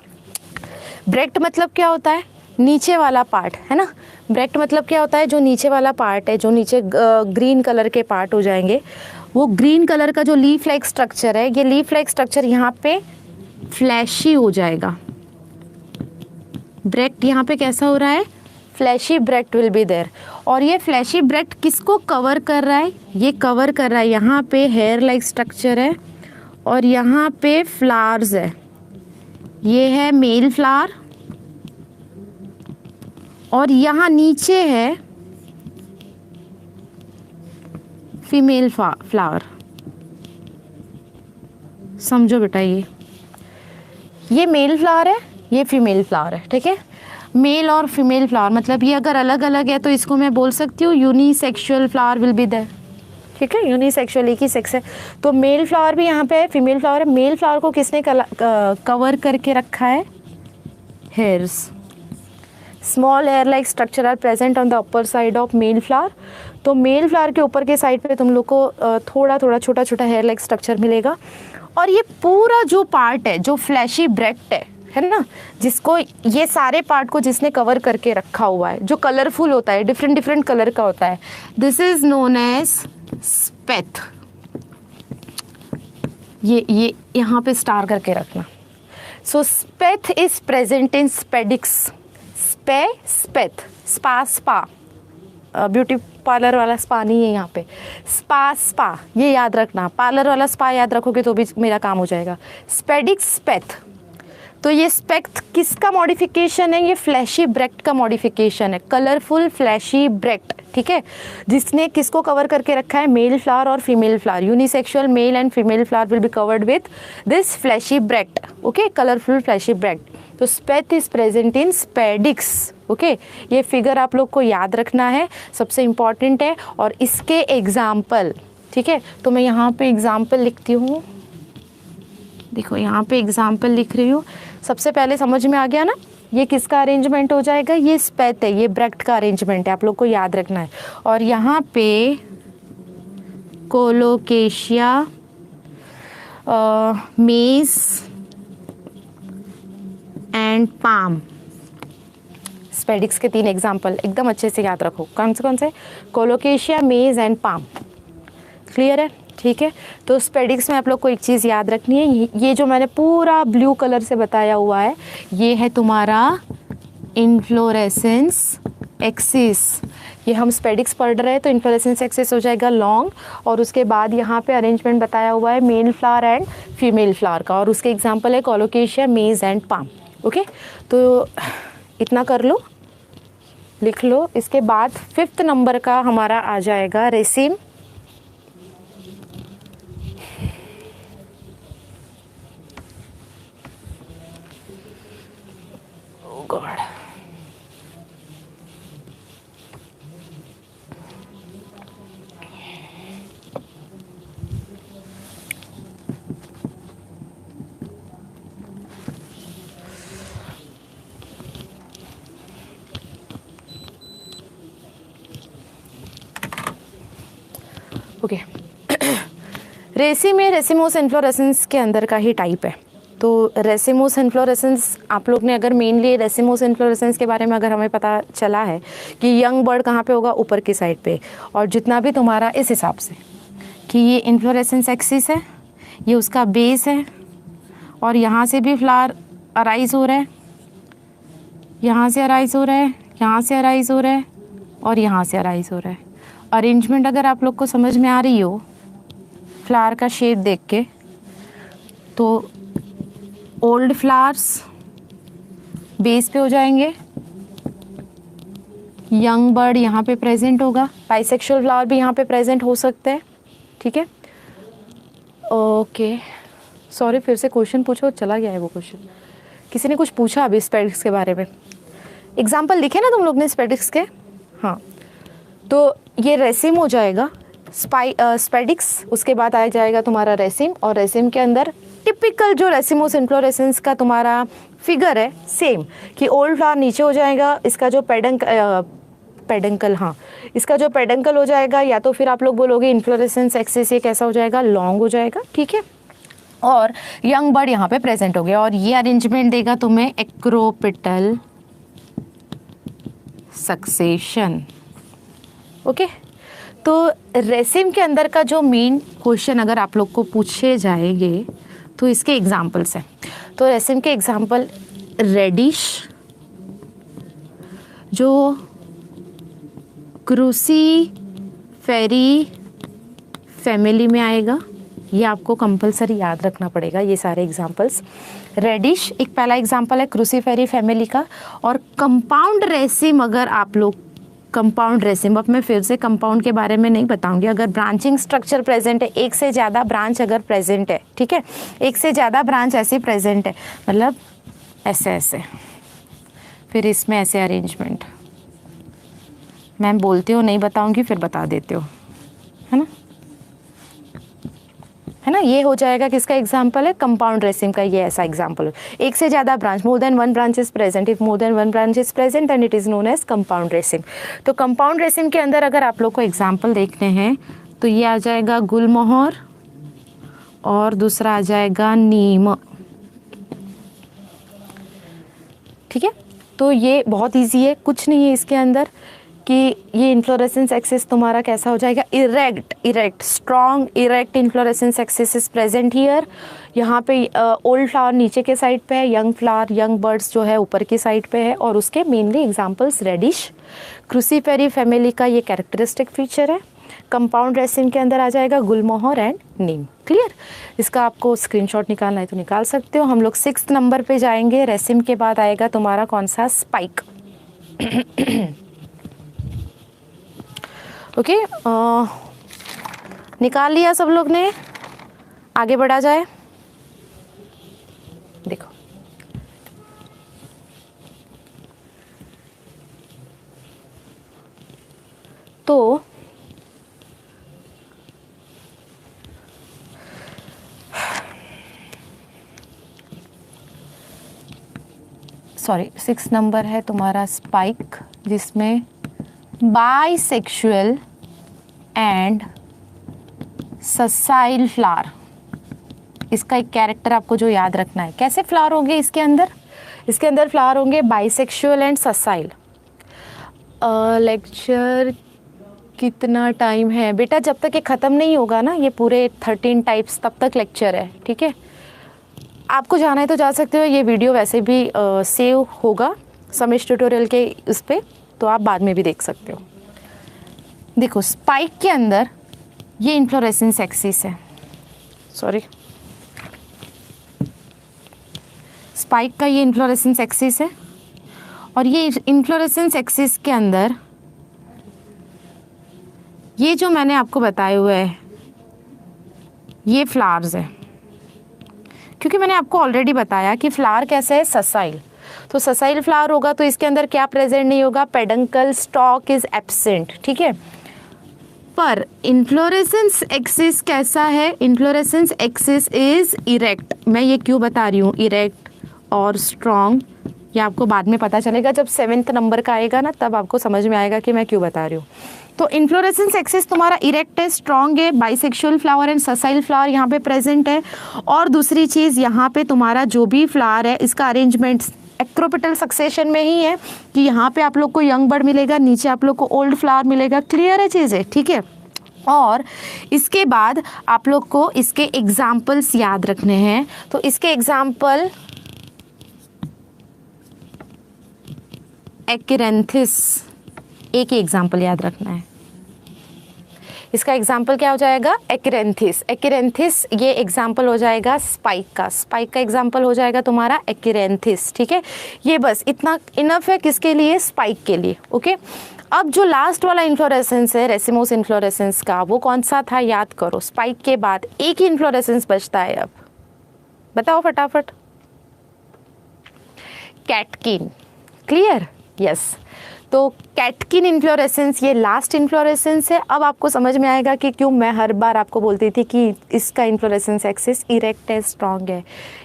ब्रैक्ट मतलब क्या होता है? नीचे वाला पार्ट है ना। ब्रैक्ट मतलब क्या होता है? जो नीचे वाला पार्ट है, जो नीचे ग्रीन कलर के पार्ट हो जाएंगे, वो ग्रीन कलर का जो लीफ लाइक स्ट्रक्चर है, ये लीफ लाइक स्ट्रक्चर यहाँ पे फ्लैशी हो जाएगा। ब्रैक्ट यहाँ पे कैसा हो रहा है? Fleshy bract will be there. और ये फ्लैशी ब्रैक्ट किसको कवर कर रहा है? ये कवर कर रहा है, यहाँ पे हेयर लाइक स्ट्रक्चर है और यहाँ पे फ्लावर्स है। ये है मेल फ्लावर और यहाँ नीचे है फीमेल फ्लावर। समझो बेटा, ये मेल फ्लावर है, ये फीमेल फ्लावर है, ठीक है। मेल और फीमेल फ्लावर मतलब ये अगर अलग अलग है तो इसको मैं बोल सकती हूँ unisexual flower will be there, ठीक है। यूनिसेक्सुअल, एक ही सेक्स है। तो मेल फ्लावर भी यहाँ पे है, फीमेल फ्लावर है। मेल फ्लावर को किसने कवर करके रखा है? Hairs. Small hair like structure are present on the upper side of male flower. तो मेल फ्लावर के ऊपर के साइड पे तुम लोग को थोड़ा थोड़ा छोटा छोटा हेयर लाइक स्ट्रक्चर मिलेगा। और ये पूरा जो पार्ट है, जो फ्लैशी ब्रैक्ट है ना, जिसको ये सारे पार्ट को जिसने कवर करके रखा हुआ है, जो कलरफुल होता है, डिफरेंट डिफरेंट कलर का होता है, this is known as spathe. ये यहाँ पे स्टार करके रखना। So spathe is present in spadix. Spathe, spa beauty parlour वाला स्पा नहीं है यहाँ पे, स्पा ये याद रखना। पार्लर वाला स्पा याद रखोगे तो भी मेरा काम हो जाएगा। Spadix, spathe. तो ये स्पेक्ट किसका मॉडिफिकेशन है? ये फ्लैशी ब्रैक्ट का मॉडिफिकेशन है, कलरफुल फ्लैशी ब्रैक्ट, ठीक है। जिसने किसको कवर करके रखा है? मेल फ्लावर और female flower. Unisexual male and female flower will be covered with this flashy bract, okay, colourful flashy bract. तो spathe is present in spadix, okay. ये फिगर आप लोग को याद रखना है, सबसे इम्पॉर्टेंट है। और इसके एग्जाम्पल, ठीक है, तो मैं यहाँ पे एग्जाम्पल लिखती हूँ। देखो यहाँ पे एग्जाम्पल लिख रही हूँ। सबसे पहले समझ में आ गया ना, ये किसका अरेंजमेंट हो जाएगा? ये स्पेथ है, ये ब्रैक्ट का अरेंजमेंट है, आप लोग को याद रखना है। और यहाँ पे कोलोकेशिया, मेज एंड पाम, स्पेडिक्स के 3 एग्जाम्पल एकदम अच्छे से याद रखो। कौन से? कोलोकेशिया, मेज एंड पाम। क्लियर है? ठीक है। तो स्पेडिक्स में आप लोग को एक चीज़ याद रखनी है, ये जो मैंने पूरा ब्लू कलर से बताया हुआ है, ये है तुम्हारा इन्फ्लोरेसेंस एक्सिस। ये हम स्पेडिक्स पढ़ रहे हैं तो इन्फ्लोरेसेंस एक्सिस हो जाएगा लॉन्ग, और उसके बाद यहाँ पे अरेंजमेंट बताया हुआ है male flower and female flower का, और उसके एग्जाम्पल है कोलोकेशिया, मेज एंड पाम, ओके। तो इतना कर लो, लिख लो। इसके बाद 5th नंबर का हमारा आ जाएगा रेसिम। God. ओके रेसी में रेसिमोस इन्फ्लोरेसेंस के अंदर का ही टाइप है। तो रेसिमोस इन्फ्लोरेसेंस आप लोग ने अगर मेनली रेसिमोस इन्फ्लोरेसेंस के बारे में अगर हमें पता चला है कि यंग बर्ड कहाँ पे होगा, ऊपर की साइड पे, और जितना भी तुम्हारा इस हिसाब से कि ये इन्फ्लोरेसेंस एक्सिस है, ये उसका बेस है, और यहाँ से भी फ्लावर अराइज हो रहा है, यहाँ से अराइज हो रहा है, यहाँ से अराइज हो रहा है, और यहाँ से अराइज हो रहा है। अरेंजमेंट अगर आप लोग को समझ में आ रही हो फ्लावर का शेप देख के, तो ओल्ड फ्लावर्स बेस पे हो जाएंगे, यंग बर्ड यहाँ पे प्रेजेंट होगा, बाइसेक्सुअल फ्लावर भी यहाँ पे प्रेजेंट हो सकते हैं, ठीक है। ओके, सॉरी फिर से क्वेश्चन पूछो, चला गया है वो क्वेश्चन। किसी ने कुछ पूछा अभी स्पेडिक्स के बारे में, एग्जाम्पल लिखे ना तुम लोग ने स्पेडिक्स के? हाँ, तो ये रेसिम हो जाएगा, स्पेडिक्स, उसके बाद आ जाएगा तुम्हारा रेसिम, और रेसिम के अंदर टिपिकल जो रेसिमोस इन्फ्लोरेसेंस का तुम्हारा फिगर है सेम, कि ओल्ड फ्लावर नीचे हो जाएगा, इसका जो पेडंकल, हाँ इसका जो पेडंकल हो जाएगा, या तो फिर आप लोग बोलोगे इन्फ्लोरेसेंस एक्सिस ये कैसा हो जाएगा, लॉन्ग हो जाएगा, ठीक है। और यंग बर्ड यहाँ पे प्रेजेंट हो गया, और ये अरेंजमेंट देगा तुम्हें एक्रोपिटल सक्सेशन, ओके। तो रेसिम के अंदर का जो मेन क्वेश्चन अगर आप लोग को पूछे जाएंगे तो इसके एग्जाम्पल्स हैं। तो रेसिम के एग्जाम्पल रेडिश, जो क्रूसीफेरी फैमिली में आएगा, ये आपको कंपलसरी याद रखना पड़ेगा, ये सारे एग्जाम्पल्स। रेडिश एक पहला एग्जाम्पल है क्रूसीफेरी फैमिली का। और कंपाउंड रेसिम, अगर आप लोग कंपाउंड रेसिम, अब मैं फिर से कंपाउंड के बारे में नहीं बताऊंगी, अगर ब्रांचिंग स्ट्रक्चर प्रेजेंट है, एक से ज़्यादा ब्रांच अगर प्रेजेंट है, ठीक है, एक से ज़्यादा ब्रांच ऐसे प्रेजेंट है, मतलब ऐसे ऐसे, फिर इसमें ऐसे अरेंजमेंट, मैम बोलती हो नहीं बताऊंगी फिर बता देते हो, है ना, ये हो जाएगा किसका एग्जाम्पल है, कंपाउंड रेसिम का, ये ऐसा एग्जाम्पल है। एक से ज़्यादा branch, more than one branch is present, if more than one branch is present and it is known as compound raceme. तो कंपाउंड रेसिम के अंदर अगर आप लोग को एग्जाम्पल देखने हैं तो ये आ जाएगा गुलमोहर, और दूसरा आ जाएगा नीम, ठीक है। तो ये बहुत ईजी है, कुछ नहीं है इसके अंदर, कि ये इन्फ्लोरेसेंस एक्सिस तुम्हारा कैसा हो जाएगा, erect strong erect inflorescence axis is present here. यहाँ पे ओल्ड फ्लावर नीचे के साइड पे है, यंग फ्लावर यंग बर्ड्स जो है ऊपर की साइड पे है, और उसके मेनली एग्जांपल्स रेडिश, क्रूसीफेरी फैमिली का ये कैरेक्टरिस्टिक फीचर है। कंपाउंड रेसिम के अंदर आ जाएगा गुलमोहर एंड नीम, क्लियर। इसका आपको स्क्रीनशॉट निकालना है तो निकाल सकते हो। हम लोग 6th नंबर पे जाएंगे, रेसिम के बाद आएगा तुम्हारा कौन सा, स्पाइक, ओके। निकाल लिया सब लोग ने, आगे बढ़ा जाए। देखो तो सॉरी 6 नंबर है तुम्हारा स्पाइक, जिसमें बाइसेक्सुअल एंड ससाइल फ्लावर, इसका एक कैरेक्टर आपको जो याद रखना है। कैसे फ्लावर होंगे इसके अंदर, इसके अंदर फ्लावर होंगे बाइसेक्सुअल एंड ससाइल। लेक्चर कितना टाइम है बेटा, जब तक ये ख़त्म नहीं होगा ना, ये पूरे 13 टाइप्स तब तक लेक्चर है, ठीक है। आपको जाना है तो जा सकते हो, ये वीडियो वैसे भी सेव होगा समेश ट्यूटोरियल के उस पर, तो आप बाद में भी देख सकते हो। देखो स्पाइक के अंदर ये इन्फ्लोरेसेंस एक्सिस है, सॉरी स्पाइक का ये इन्फ्लोरेसेंस एक्सिस है, और ये इन्फ्लोरेसेंस एक्सिस के अंदर ये जो मैंने आपको बताए हुए है ये फ्लावर्स है, क्योंकि मैंने आपको ऑलरेडी बताया कि फ्लावर कैसा है, ससाइल। तो ससाइल फ्लावर होगा तो इसके अंदर क्या प्रेजेंट नहीं होगा, पेडंकल स्टॉक इज एब्सेंट, ठीक है। पर इन्फ्लोरेसेंस एक्सिस कैसा है, इन्फ्लोरेसेंस एक्सिस इज इरेक्ट। मैं ये क्यों बता रही हूँ इरेक्ट और स्ट्रॉन्ग, ये आपको बाद में पता चलेगा, जब 7th नंबर का आएगा ना तब आपको समझ में आएगा कि मैं क्यों बता रही हूँ। तो इन्फ्लोरेसेंस एक्सिस तुम्हारा इरेक्ट है, स्ट्रॉन्ग है, बाइसेक्सुअल फ्लावर एंड ससाइल फ्लावर यहाँ पे प्रेजेंट है। और दूसरी चीज़ यहाँ पे तुम्हारा जो भी फ्लावर है इसका अरेंजमेंट एक्रोपिटल सक्सेशन में ही है, कि यहाँ पे आप लोग को यंग बर्ड मिलेगा, नीचे आप लोग को ओल्ड फ्लावर मिलेगा, क्लियर है चीज़ें, ठीक है। और इसके बाद आप लोग को इसके एग्जाम्पल्स याद रखने हैं। तो इसके एग्जाम्पल एक्रेंथिस, एक ही एग्जाम्पल याद रखना है। इसका एग्जाम्पल क्या हो जाएगा, एक्रेंथिस। एक्रेंथिस ये एग्जाम्पल हो जाएगा स्पाइक का। स्पाइक का एग्जाम्पल हो जाएगा तुम्हारा एक्रेंथिस। ठीक है, ये बस इतना इनफ है किसके लिए, स्पाइक के लिए। ओके, अब जो लास्ट वाला इन्फ्लोरेसेंस है रेसिमोस इन्फ्लोरेसेंस का, वो कौन सा था याद करो। स्पाइक के बाद एक ही इन्फ्लोरेसेंस बचता है, अब बताओ फटाफट। कैटकिन। Clear, yes. तो कैटकिन इन्फ्लोरेसेंस ये लास्ट इन्फ्लोरेसेंस है। अब आपको समझ में आएगा कि क्यों मैं हर बार आपको बोलती थी कि इसका इन्फ्लोरेसेंस एक्सिस इरेक्ट है, स्ट्रॉन्ग है।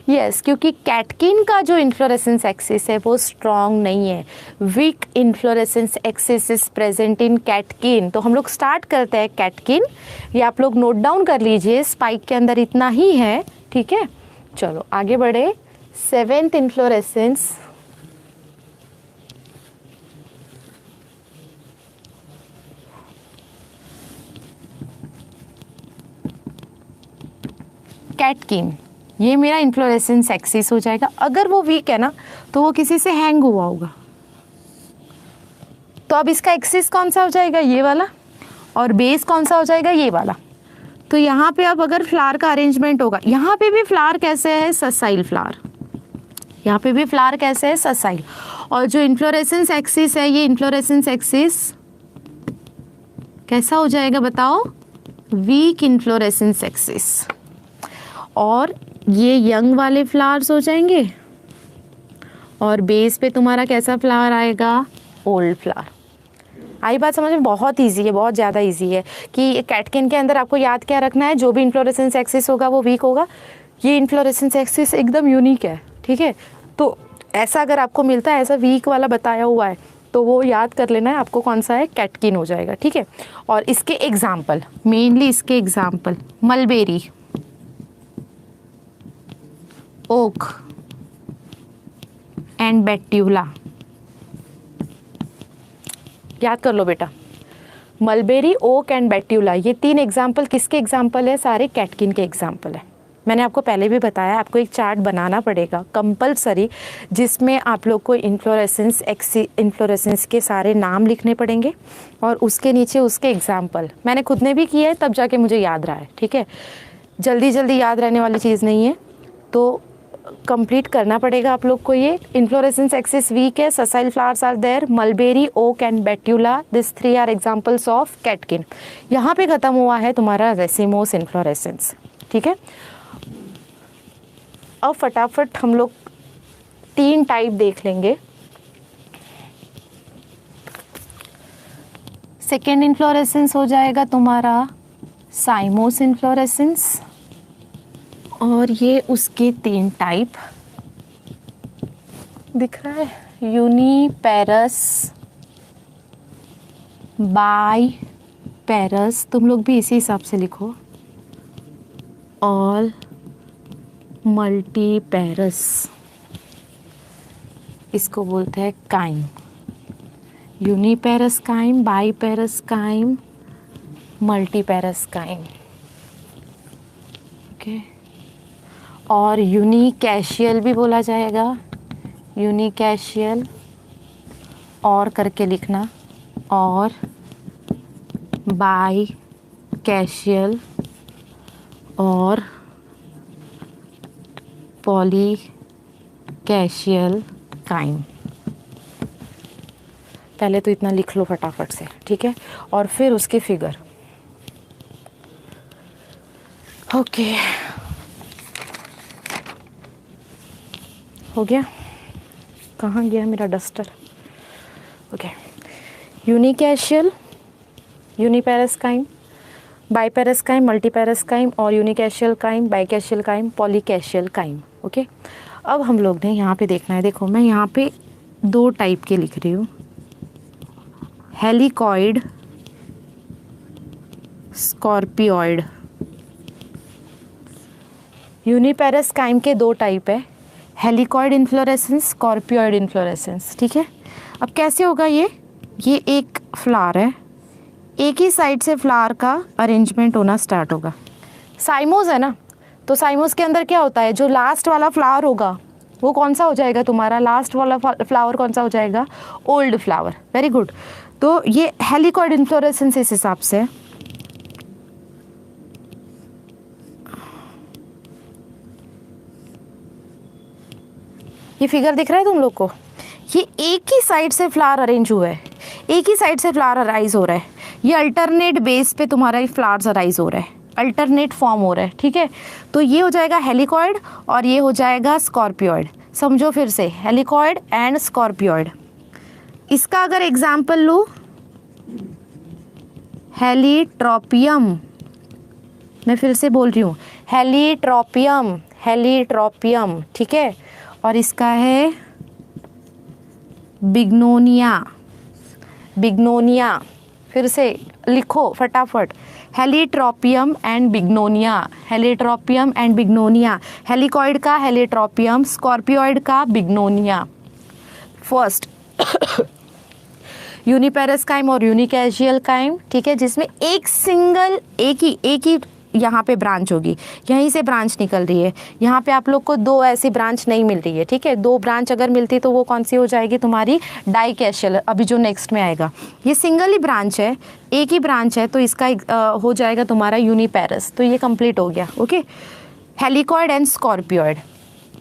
यस, क्योंकि कैटकिन का जो इन्फ्लोरेसेंस एक्सिस है वो स्ट्रॉन्ग नहीं है। Weak inflorescence axis is present in catkin. तो हम लोग स्टार्ट करते हैं कैटकिन, ये आप लोग नोट डाउन कर लीजिए, स्पाइक के अंदर इतना ही है। ठीक है, चलो आगे बढ़े। 7th इन्फ्लोरेसेंस कैटकिन, ये मेरा इन्फ्लोरेसेंस एक्सिस हो जाएगा। अगर वो वीक है ना तो वो किसी से हैंग हुआ होगा, तो अब इसका एक्सिस कौन सा हो जाएगा, ये वाला, और बेस कौन सा हो जाएगा, ये वाला। तो यहाँ पे अब अगर फ्लावर का अरेंजमेंट होगा, यहाँ पे भी फ्लावर कैसे है, ससाइल फ्लावर, यहाँ पे भी फ्लावर कैसे है, ससाइल। और जो इन्फ्लोरेसेंस एक्सिस है, ये इन्फ्लोरेसेंस एक्सिस कैसा हो जाएगा बताओ, वीक इन्फ्लोरेसेंस एक्सिस। और ये यंग वाले फ्लावर्स हो जाएंगे, और बेस पे तुम्हारा कैसा फ्लावर आएगा, ओल्ड फ्लावर। आई बात समझ में, बहुत इजी है, बहुत ज़्यादा इजी है कि कैटकिन के अंदर आपको याद क्या रखना है, जो भी इन्फ्लोरेसेंस एक्सिस होगा वो वीक होगा। ये इन्फ्लोरेसेंस एक्सिस एकदम यूनिक है। ठीक है, तो ऐसा अगर आपको मिलता है, ऐसा वीक वाला बताया हुआ है, तो वो याद कर लेना है आपको कौन सा है, कैटकिन हो जाएगा। ठीक है, और इसके एग्जाम्पल, मेनली इसके एग्जाम्पल, मलबेरी, ओक एंड बेट्यूला। याद कर लो बेटा, मलबेरी, ओक एंड बेट्यूला, ये 3 एग्जाम्पल किसके एग्जाम्पल है, सारे कैटकिन के एग्जाम्पल है। मैंने आपको पहले भी बताया, आपको एक चार्ट बनाना पड़ेगा कंपलसरी, जिसमें आप लोग को इन्फ्लोरेसेंस के सारे नाम लिखने पड़ेंगे और उसके नीचे उसके एग्जाम्पल। मैंने खुद ने भी किया है, तब जाके मुझे याद रहा है। ठीक है, जल्दी जल्दी याद रहने वाली चीज़ नहीं है, तो कंप्लीट करना पड़ेगा आप लोग को। ये इन्फ्लोरेसेंस एक्सिस वीक है, sessile flowers are there, mulberry, oak and betula, this 3 are examples of catkin. यहाँ पे ख़त्म हुआ है तुम्हारा रेसिमोस इन्फ्लोरेसेंस। ठीक है, अब फटाफट हम लोग 3 टाइप देख लेंगे। सेकेंड इन्फ्लोरेसेंस हो जाएगा तुम्हारा साइमोस इन्फ्लोरेसेंस, और ये उसके 3 टाइप दिख रहा है, यूनिपेरस, बाई पेरस, तुम लोग भी इसी हिसाब से लिखो, और मल्टीपेरस, इसको बोलते हैं cyme. Uniparous cyme, biparous cyme, multiparous cyme. Okay, और यूनिकैशियल भी बोला जाएगा, यूनिकैशियल, और करके लिखना, और बाई कैशियल, और पॉली कैशियल काइम। पहले तो इतना लिख लो फटाफट से, ठीक है, और फिर उसके फिगर। ओके, हो गया, कहाँ गया मेरा duster. Okay, unichasial, uniparous cyme, biparous cyme, multiparous cyme, और unichasial cyme, bichasial cyme, polychasial cyme. Okay, अब हम लोग ने यहाँ पे देखना है, देखो मैं यहाँ पे 2 टाइप के लिख रही हूँ, हेलिकॉइड, स्कॉर्पियोइड। यूनिपेरस काइम के 2 टाइप है, हेलिकॉइड इन्फ्लोरेसेंस, स्कॉर्पियोइड इन्फ्लोरेसेंस। ठीक है, अब कैसे होगा ये एक फ्लावर है, एक ही साइड से फ्लावर का अरेंजमेंट होना स्टार्ट होगा। साइमोस है ना, तो साइमोस के अंदर क्या होता है, जो लास्ट वाला फ्लावर होगा वो कौन सा हो जाएगा तुम्हारा, लास्ट वाला फ्लावर कौन सा हो जाएगा, ओल्ड फ्लावर। वेरी गुड, तो ये हेलिकॉइड इन्फ्लोरेसेंस इस हिसाब से, ये फिगर दिख रहा है तुम लोग को? ये एक ही साइड से फ्लावर अरेंज हुआ है, एक ही साइड से फ्लावर अराइज हो रहा है। ये अल्टरनेट बेस पे तुम्हारा ये फ्लावर्स अराइज हो रहा है, अल्टरनेट फॉर्म हो रहा है, ठीक है। तो ये हो जाएगा हेलिकॉइड और ये हो जाएगा स्कॉर्पियोइड। समझो फिर से, हेलिकॉइड एंड स्कॉर्पियोइड। इसका अगर एग्जाम्पल लूँ, हेलीट्रोपियम, मैं फिर से बोल रही हूँ, हेलीट्रोपियम, हेलीट्रोपियम, ठीक है। और इसका है बिग्नोनिया, बिग्नोनिया। फिर से लिखो फटाफट, हेलीट्रोपियम एंड बिग्नोनिया, हेलीट्रोपियम एंड बिग्नोनिया। हेलिकॉइड का हेलीट्रोपियम, स्कॉर्पियोइड का बिग्नोनिया। फर्स्ट यूनिपेरस्काइम और यूनिकैजियल काइम, ठीक है, जिसमें एक सिंगल एक ही यहाँ पे ब्रांच होगी, यहीं से ब्रांच निकल रही है। यहाँ पे आप लोग को दो ऐसी ब्रांच नहीं मिल रही है, ठीक है। दो ब्रांच अगर मिलती तो वो कौन सी हो जाएगी तुम्हारी? डाइकैशियल, अभी जो नेक्स्ट में आएगा। ये सिंगल ही ब्रांच है, एक ही ब्रांच है, तो इसका हो जाएगा तुम्हारा यूनिपेरस। तो ये कंप्लीट हो गया, ओके। हेलिकॉइड एंड स्कॉर्पियोइड,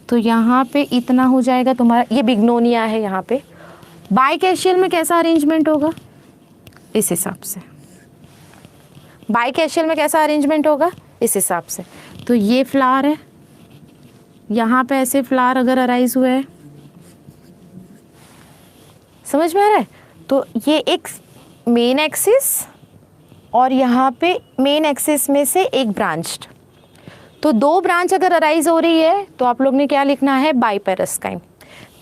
तो यहाँ पे इतना हो जाएगा तुम्हारा, ये बिग्नोनिया है यहाँ पे। बाइकैशियल में कैसा अरेंजमेंट होगा? इस हिसाब से। बाइकैशियल में कैसा अरेंजमेंट होगा? इस हिसाब से। तो ये फ्लावर है, यहाँ पे ऐसे फ्लावर अगर अराइज हुए हैं, समझ में आ रहा है? तो ये एक मेन एक्सिस और यहाँ पे मेन एक्सिस में से एक ब्रांच, तो दो ब्रांच अगर अराइज हो रही है तो आप लोग ने क्या लिखना है? बाइपेरस्काइम।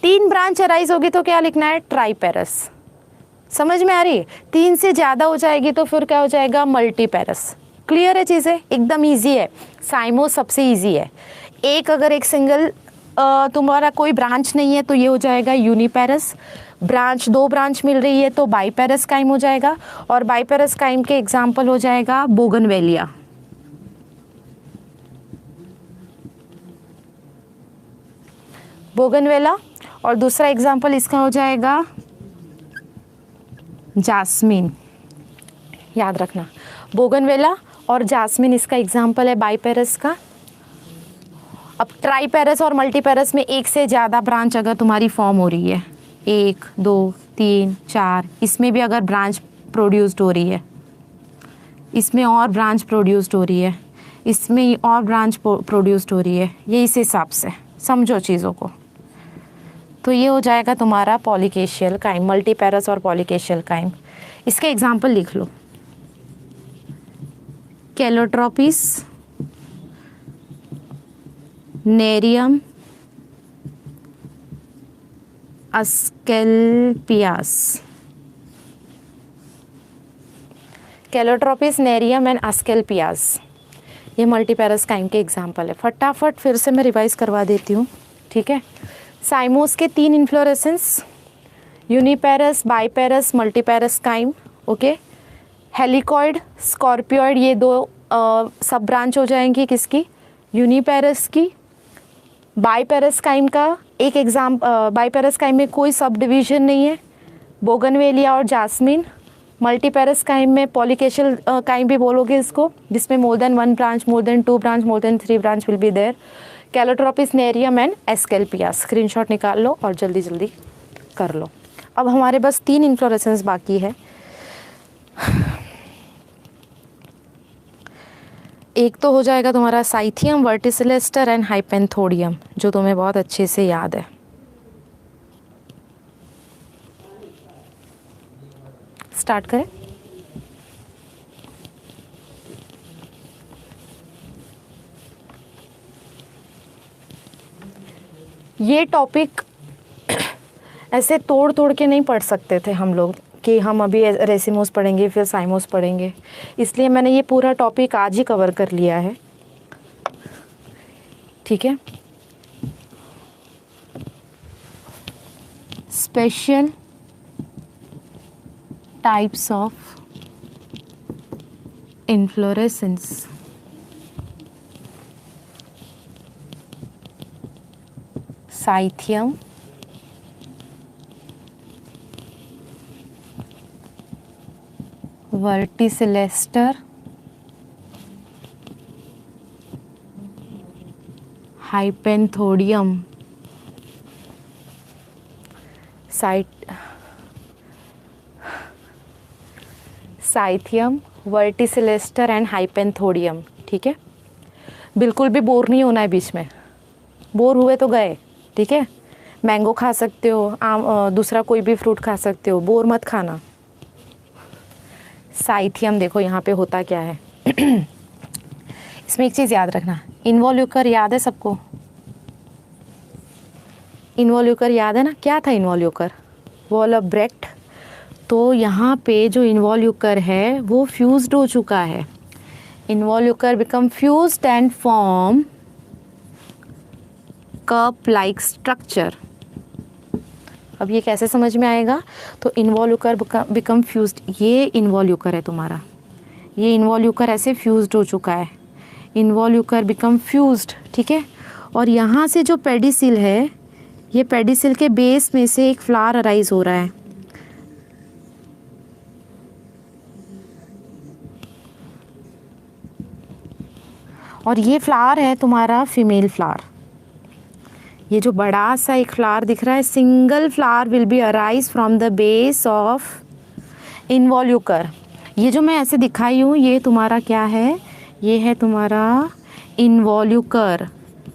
तीन ब्रांच अराइज होगी तो क्या लिखना है? ट्राइपेरस। समझ में आ रही है? तीन से ज़्यादा हो जाएगी तो फिर क्या हो जाएगा? मल्टीपेरस। क्लियर है चीज़ें? एकदम इजी है। साइमो सबसे इजी है। एक अगर एक सिंगल तुम्हारा कोई ब्रांच नहीं है तो ये हो जाएगा यूनिपेरस। ब्रांच, दो ब्रांच मिल रही है तो बाइपेरस्काइम हो जाएगा। और बाइपेरस्काइम के एग्जाम्पल हो जाएगा बोगनवेलिया, बोगनवेला। और दूसरा एग्जाम्पल इसका हो जाएगा जास्मिन। याद रखना, बोगनवेला और जास्मिन इसका एग्जाम्पल है बाइपेरस का। अब ट्राइपेरस और मल्टीपेरस में एक से ज़्यादा ब्रांच अगर तुम्हारी फॉर्म हो रही है, 1 2 3 4, इसमें भी अगर ब्रांच प्रोड्यूस्ड हो रही है, इसमें और ब्रांच प्रोड्यूस्ड हो रही है, इसमें और ब्रांच प्रोड्यूस्ड हो रही है, ये इस हिसाब से समझो चीज़ों को। तो ये हो जाएगा तुम्हारा पॉलीकेशियल काइम, मल्टीपेरस और पॉलीकेशियल काइम। इसके एग्जाम्पल लिख लो, calotropis, nerium, asclepias. Calotropis, nerium and asclepias, ये मल्टीपेरस काइम के एग्जाम्पल है। फटाफट फिर से मैं रिवाइज करवा देती हूँ, ठीक है। साइमोस के 3 inflorescence, uniparous, biparous, multiparous cyme, okay. Helicoid, scorpioid, ये दो सब ब्रांच हो जाएंगी किसकी? यूनिपेरस की। बाइपेरस काइम का एक बाइपेरस काइम में कोई सब डिवीजन नहीं है, बोगनवेलिया और जास्मिन। मल्टीपेरस काइम में पॉलीकेशियल काइम भी बोलोगे इसको, जिसमें more than 1 branch, more than 2 branch, more than 3 branch will be there. Calotropis, nerium and asclepia. Screenshot निकाल लो और जल्दी जल्दी कर लो। अब हमारे बस 3 इन्फ्लोरेसेंस बाकी है। एक तो हो जाएगा तुम्हारा साइथियम, वर्टिसिलेस्टर एंड हाइपेंथोडियम, जो तुम्हें बहुत अच्छे से याद है। स्टार्ट करें। ये टॉपिक ऐसे तोड़ तोड़ के नहीं पढ़ सकते थे हम लोग कि हम अभी रेसिमोस पढ़ेंगे फिर साइमोस पढ़ेंगे, इसलिए मैंने ये पूरा टॉपिक आज ही कवर कर लिया है, ठीक है। Special types of inflorescence. Cyathium, verticillaster, hypanthodium cyathium, verticillaster and hypanthodium. ठीक है, बिल्कुल भी बोर नहीं होना है बीच में, बोर हुए तो गए। ठीक है, मैंगो खा सकते हो, दूसरा कोई भी फ्रूट खा सकते हो, बोर मत खाना। साइथियम देखो यहाँ पे होता क्या है। इसमें एक चीज़ याद रखना, इन्वोल्यूकर याद है सबको? इन्वोल्यूकर याद है ना? क्या था इन्वोल्यूकर? वॉलब्रेक्ट। तो यहाँ पे जो इन्वोल्यूकर है वो फ्यूज्ड हो चुका है। Involucre become fused and form cup like structure. अब ये कैसे समझ में आएगा? तो इन्वोल्यूकर बिकम फ्यूज्ड, ये इन्वोल्यूकर है तुम्हारा, ये इन्वोल्यूकर ऐसे फ्यूज्ड हो चुका है, इन्वोल्यूकर बिकम फ्यूज्ड। ठीक है, और यहाँ से जो पेडिसिल है, ये पेडिसिल के बेस में से एक फ्लावर अराइज हो रहा है। और ये फ्लावर है तुम्हारा फीमेल फ्लावर। ये जो बड़ा सा एक फ्लावर दिख रहा है, single flower will be arise from the base of involucre. ये जो मैं ऐसे दिखाई हूँ, ये तुम्हारा क्या है? ये है तुम्हारा इन्वोल्यूकर।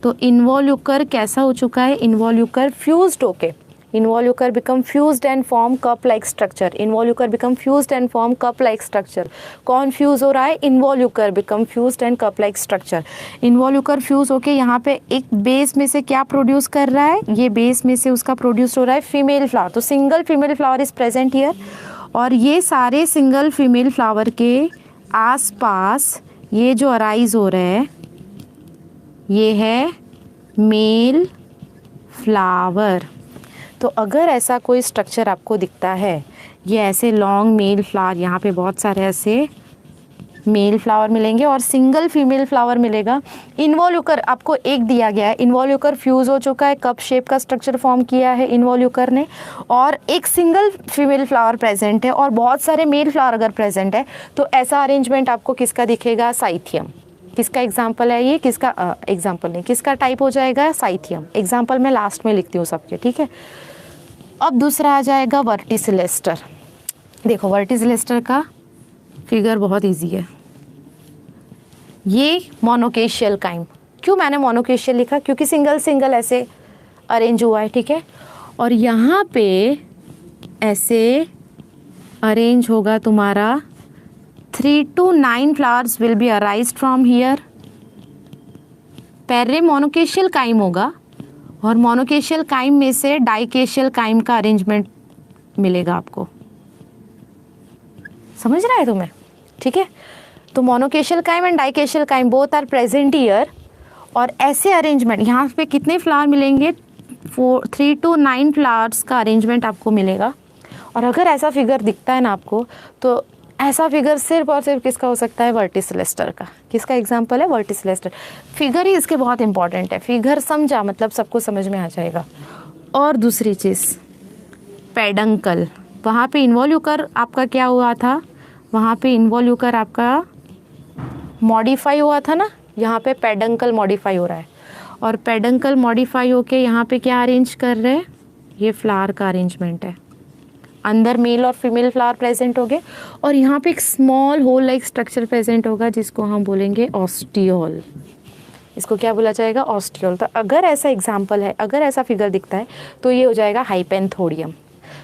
तो इन्वोल्यूकर कैसा हो चुका है? इन्वोल्यूकर फ्यूज्ड होके, involucre become fused and form cup like structure. Involucre become fused and form cup like structure. कौन फ्यूज हो रहा है? Involucre become fused and cup like structure. Involucre fuse होके यहाँ पे एक बेस में से क्या प्रोड्यूस कर रहा है? ये बेस में से उसका प्रोड्यूस हो रहा है फीमेल फ्लावर। तो single female flower is present here, और ये सारे सिंगल फीमेल फ्लावर के आसपास ये जो अराइज हो रहा है, ये है मेल फ्लावर। तो अगर ऐसा कोई स्ट्रक्चर आपको दिखता है, ये ऐसे लॉन्ग मेल फ्लावर, यहाँ पे बहुत सारे ऐसे मेल फ्लावर मिलेंगे और सिंगल फीमेल फ्लावर मिलेगा। इन्वोल्यूकर आपको एक दिया गया है, इन्वोल्यूकर फ्यूज हो चुका है, कप शेप का स्ट्रक्चर फॉर्म किया है इन्वोल्यूकर ने, और एक सिंगल फीमेल फ्लावर प्रेजेंट है और बहुत सारे मेल फ्लावर अगर प्रेजेंट है, तो ऐसा अरेंजमेंट आपको किसका दिखेगा? साइथियम। किसका एग्जाम्पल है ये? किसका एग्जाम्पल नहीं, किसका टाइप हो जाएगा? साइथियम। एग्जाम्पल मैं लास्ट में लिखती हूँ सबके। ठीक है, अब दूसरा आ जाएगा वर्टिसिलेस्टर। देखो वर्टिसिलेस्टर का फिगर बहुत इजी है। ये मोनोकेशियल काइम। क्यों मैंने मोनोकेशियल लिखा? क्योंकि सिंगल सिंगल ऐसे अरेंज हुआ है। ठीक है, और यहाँ पे ऐसे अरेंज होगा तुम्हारा 3 to 9 flowers will be arised from here। पहले मोनोकेशियल काइम होगा और मोनोकेशियल काइम में से डाइकेशियल काइम का अरेंजमेंट मिलेगा आपको। समझ रहा है तुम्हें? ठीक है, तो monochasial cyme and dichasial cyme both are present here, और ऐसे अरेंजमेंट यहाँ पे कितने फ्लावर मिलेंगे? 3 to 9 फ्लावर्स का अरेंजमेंट आपको मिलेगा। और अगर ऐसा फिगर दिखता है ना आपको, तो ऐसा फिगर सिर्फ और सिर्फ किसका हो सकता है? वर्टिसिलेस्टर का। किसका एग्जाम्पल है? वर्टिसिलेस्टर। फिगर ही इसके बहुत इंपॉर्टेंट है, फिगर समझा मतलब सबको समझ में आ जाएगा। और दूसरी चीज़ पेडंकल, वहाँ पे इन्वोल्यूकर आपका क्या हुआ था? वहाँ पे इन्वोल्यूकर आपका मॉडिफाई हुआ था ना, यहाँ पे पेडंकल मॉडिफाई हो रहा है, और पेडंकल मॉडिफाई होके यहाँ पे क्या अरेंज कर रहे हैं? ये फ्लावर का अरेंजमेंट है। अंदर मेल और फीमेल फ्लावर प्रेजेंट होंगे, और यहाँ पे एक small hole like structure present होगा जिसको हम बोलेंगे ऑस्टियोल। इसको क्या बोला जाएगा? ऑस्टियोल। तो अगर ऐसा एग्जाम्पल है, अगर ऐसा फिगर दिखता है, तो ये हो जाएगा हाइपेंथोडियम।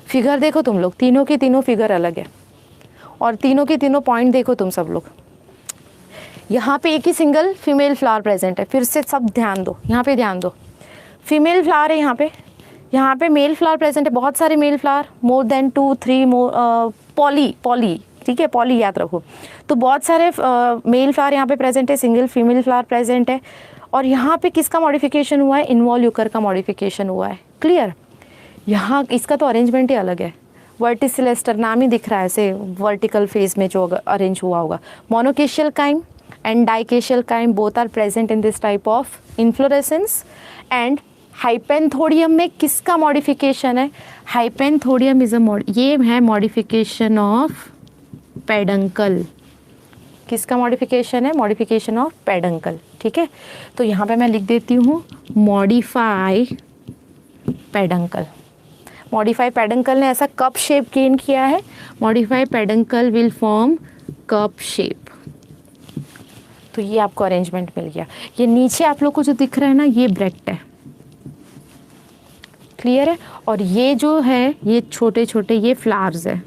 फिगर देखो तुम लोग, तीनों की तीनों फिगर अलग है, और तीनों की तीनों पॉइंट देखो तुम सब लोग। यहाँ पे एक ही सिंगल फीमेल फ्लावर प्रेजेंट है। फिर से सब ध्यान दो, यहाँ पे ध्यान दो, फीमेल फ्लावर है यहाँ पे मेल फ्लावर प्रेजेंट है, बहुत सारे मेल फ्लावर, मोर देन 2 3 पॉली। ठीक है, पॉली याद रखो। तो बहुत सारे मेल फ्लावर यहाँ पे प्रेजेंट है, सिंगल फीमेल फ्लावर प्रेजेंट है, और यहाँ पे किसका मॉडिफिकेशन हुआ है? इन्वोल्यूकर का मॉडिफिकेशन हुआ है। क्लियर? यहाँ इसका तो अरेंजमेंट ही अलग है। वर्टिसिलेस्टर नाम ही दिख रहा है ऐसे वर्टिकल फेज में जो अरेंज हुआ होगा। मोनोकेशियल crime and dicacial chyme both are present in this type of inflorescence। and hypanthodium में किसका मॉडिफिकेशन है? हाइपेंथोडियम इज ये है मॉडिफिकेशन ऑफ पेडंकल। किसका मॉडिफिकेशन है? Modification of peduncle. ठीक है, तो यहाँ पे मैं लिख देती हूँ मॉडिफाई पेडंकल। मॉडिफाई पेडंकल ने ऐसा कप शेप गेन किया है, modify peduncle will form cup shape. तो ये आपको अरेंजमेंट मिल गया। ये नीचे आप लोग को जो दिख रहा है ना, ये ब्रेक्ट है, क्लियर है। और ये जो है ये छोटे छोटे ये फ्लावर्स है।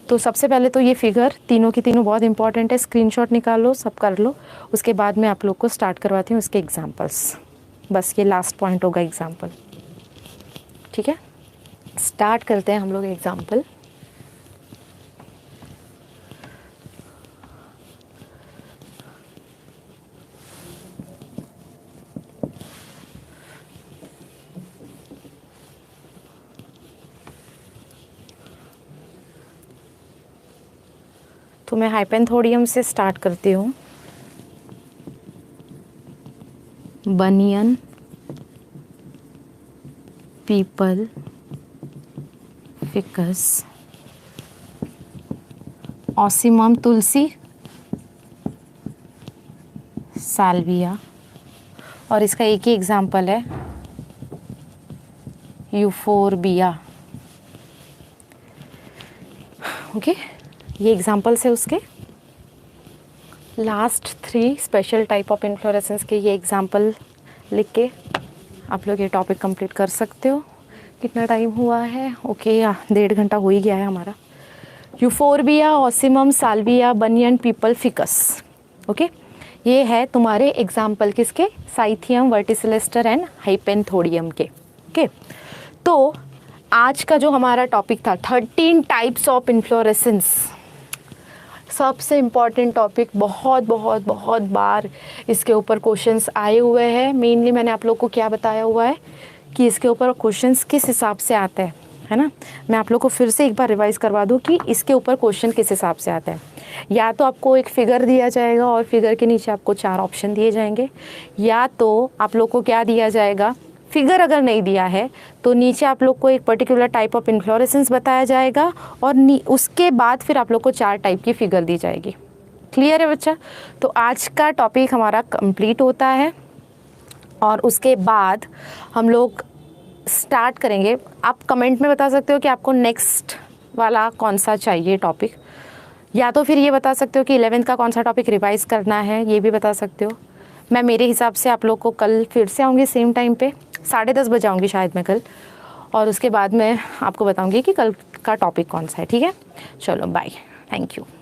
तो सबसे पहले तो ये फिगर तीनों की तीनों बहुत इंपॉर्टेंट है, स्क्रीनशॉट निकाल लो, सब कर लो। उसके बाद मैं आप लोग को स्टार्ट करवाती हूँ उसके एग्जांपल्स। बस ये लास्ट पॉइंट होगा एग्जांपल, ठीक है। स्टार्ट करते हैं हम लोग एग्जांपल। तो मैं हाइपेंथोडियम से स्टार्ट करती हूँ। बनियन, पीपल, फिकस, ऑसिमम तुलसी, साल्विया, और इसका एक ही एग्जाम्पल है यूफोरबिया। ओके, ये एग्जाम्पल्स है उसके। Last 3 special type of inflorescence के ये एग्जाम्पल लिख के आप लोग ये टॉपिक कंप्लीट कर सकते हो। कितना टाइम हुआ है? ओके, 1.5 घंटा हो ही गया है हमारा। यूफोरबिया, ऑसिमम, साल्विया, बनियन, पीपल, फिकस। ओके, ये है तुम्हारे एग्जाम्पल किसके? साइथियम, वर्टिसिलिस्टर एंड हाइपेंथोडियम के। ओके, तो आज का जो हमारा टॉपिक था 13 टाइप्स ऑफ इन्फ्लोरेसेंस, सबसे इम्पॉर्टेंट टॉपिक। बहुत बहुत बहुत बार इसके ऊपर क्वेश्चंस आए हुए हैं। मेनली मैंने आप लोग को क्या बताया हुआ है कि इसके ऊपर क्वेश्चंस किस हिसाब से आते हैं, है ना। मैं आप लोग को फिर से एक बार रिवाइज करवा दूं कि इसके ऊपर क्वेश्चन किस हिसाब से आता है। या तो आपको एक फिगर दिया जाएगा और फिगर के नीचे आपको 4 ऑप्शन दिए जाएंगे, या तो आप लोग को क्या दिया जाएगा, फिगर अगर नहीं दिया है तो नीचे आप लोग को एक पर्टिकुलर टाइप ऑफ इन्फ्लोरेसेंस बताया जाएगा और उसके बाद फिर आप लोग को 4 टाइप की फिगर दी जाएगी। क्लियर है बच्चा? तो आज का टॉपिक हमारा कंप्लीट होता है और उसके बाद हम लोग स्टार्ट करेंगे। आप कमेंट में बता सकते हो कि आपको नेक्स्ट वाला कौन सा चाहिए टॉपिक, या तो फिर ये बता सकते हो कि 11th का कौन सा टॉपिक रिवाइज करना है, ये भी बता सकते हो। मैं मेरे हिसाब से आप लोग को कल फिर से आऊँगी सेम टाइम पे, 10:30 बजे आऊँगी शायद मैं कल, और उसके बाद मैं आपको बताऊँगी कि कल का टॉपिक कौन सा है। ठीक है, चलो बाय, थैंक यू।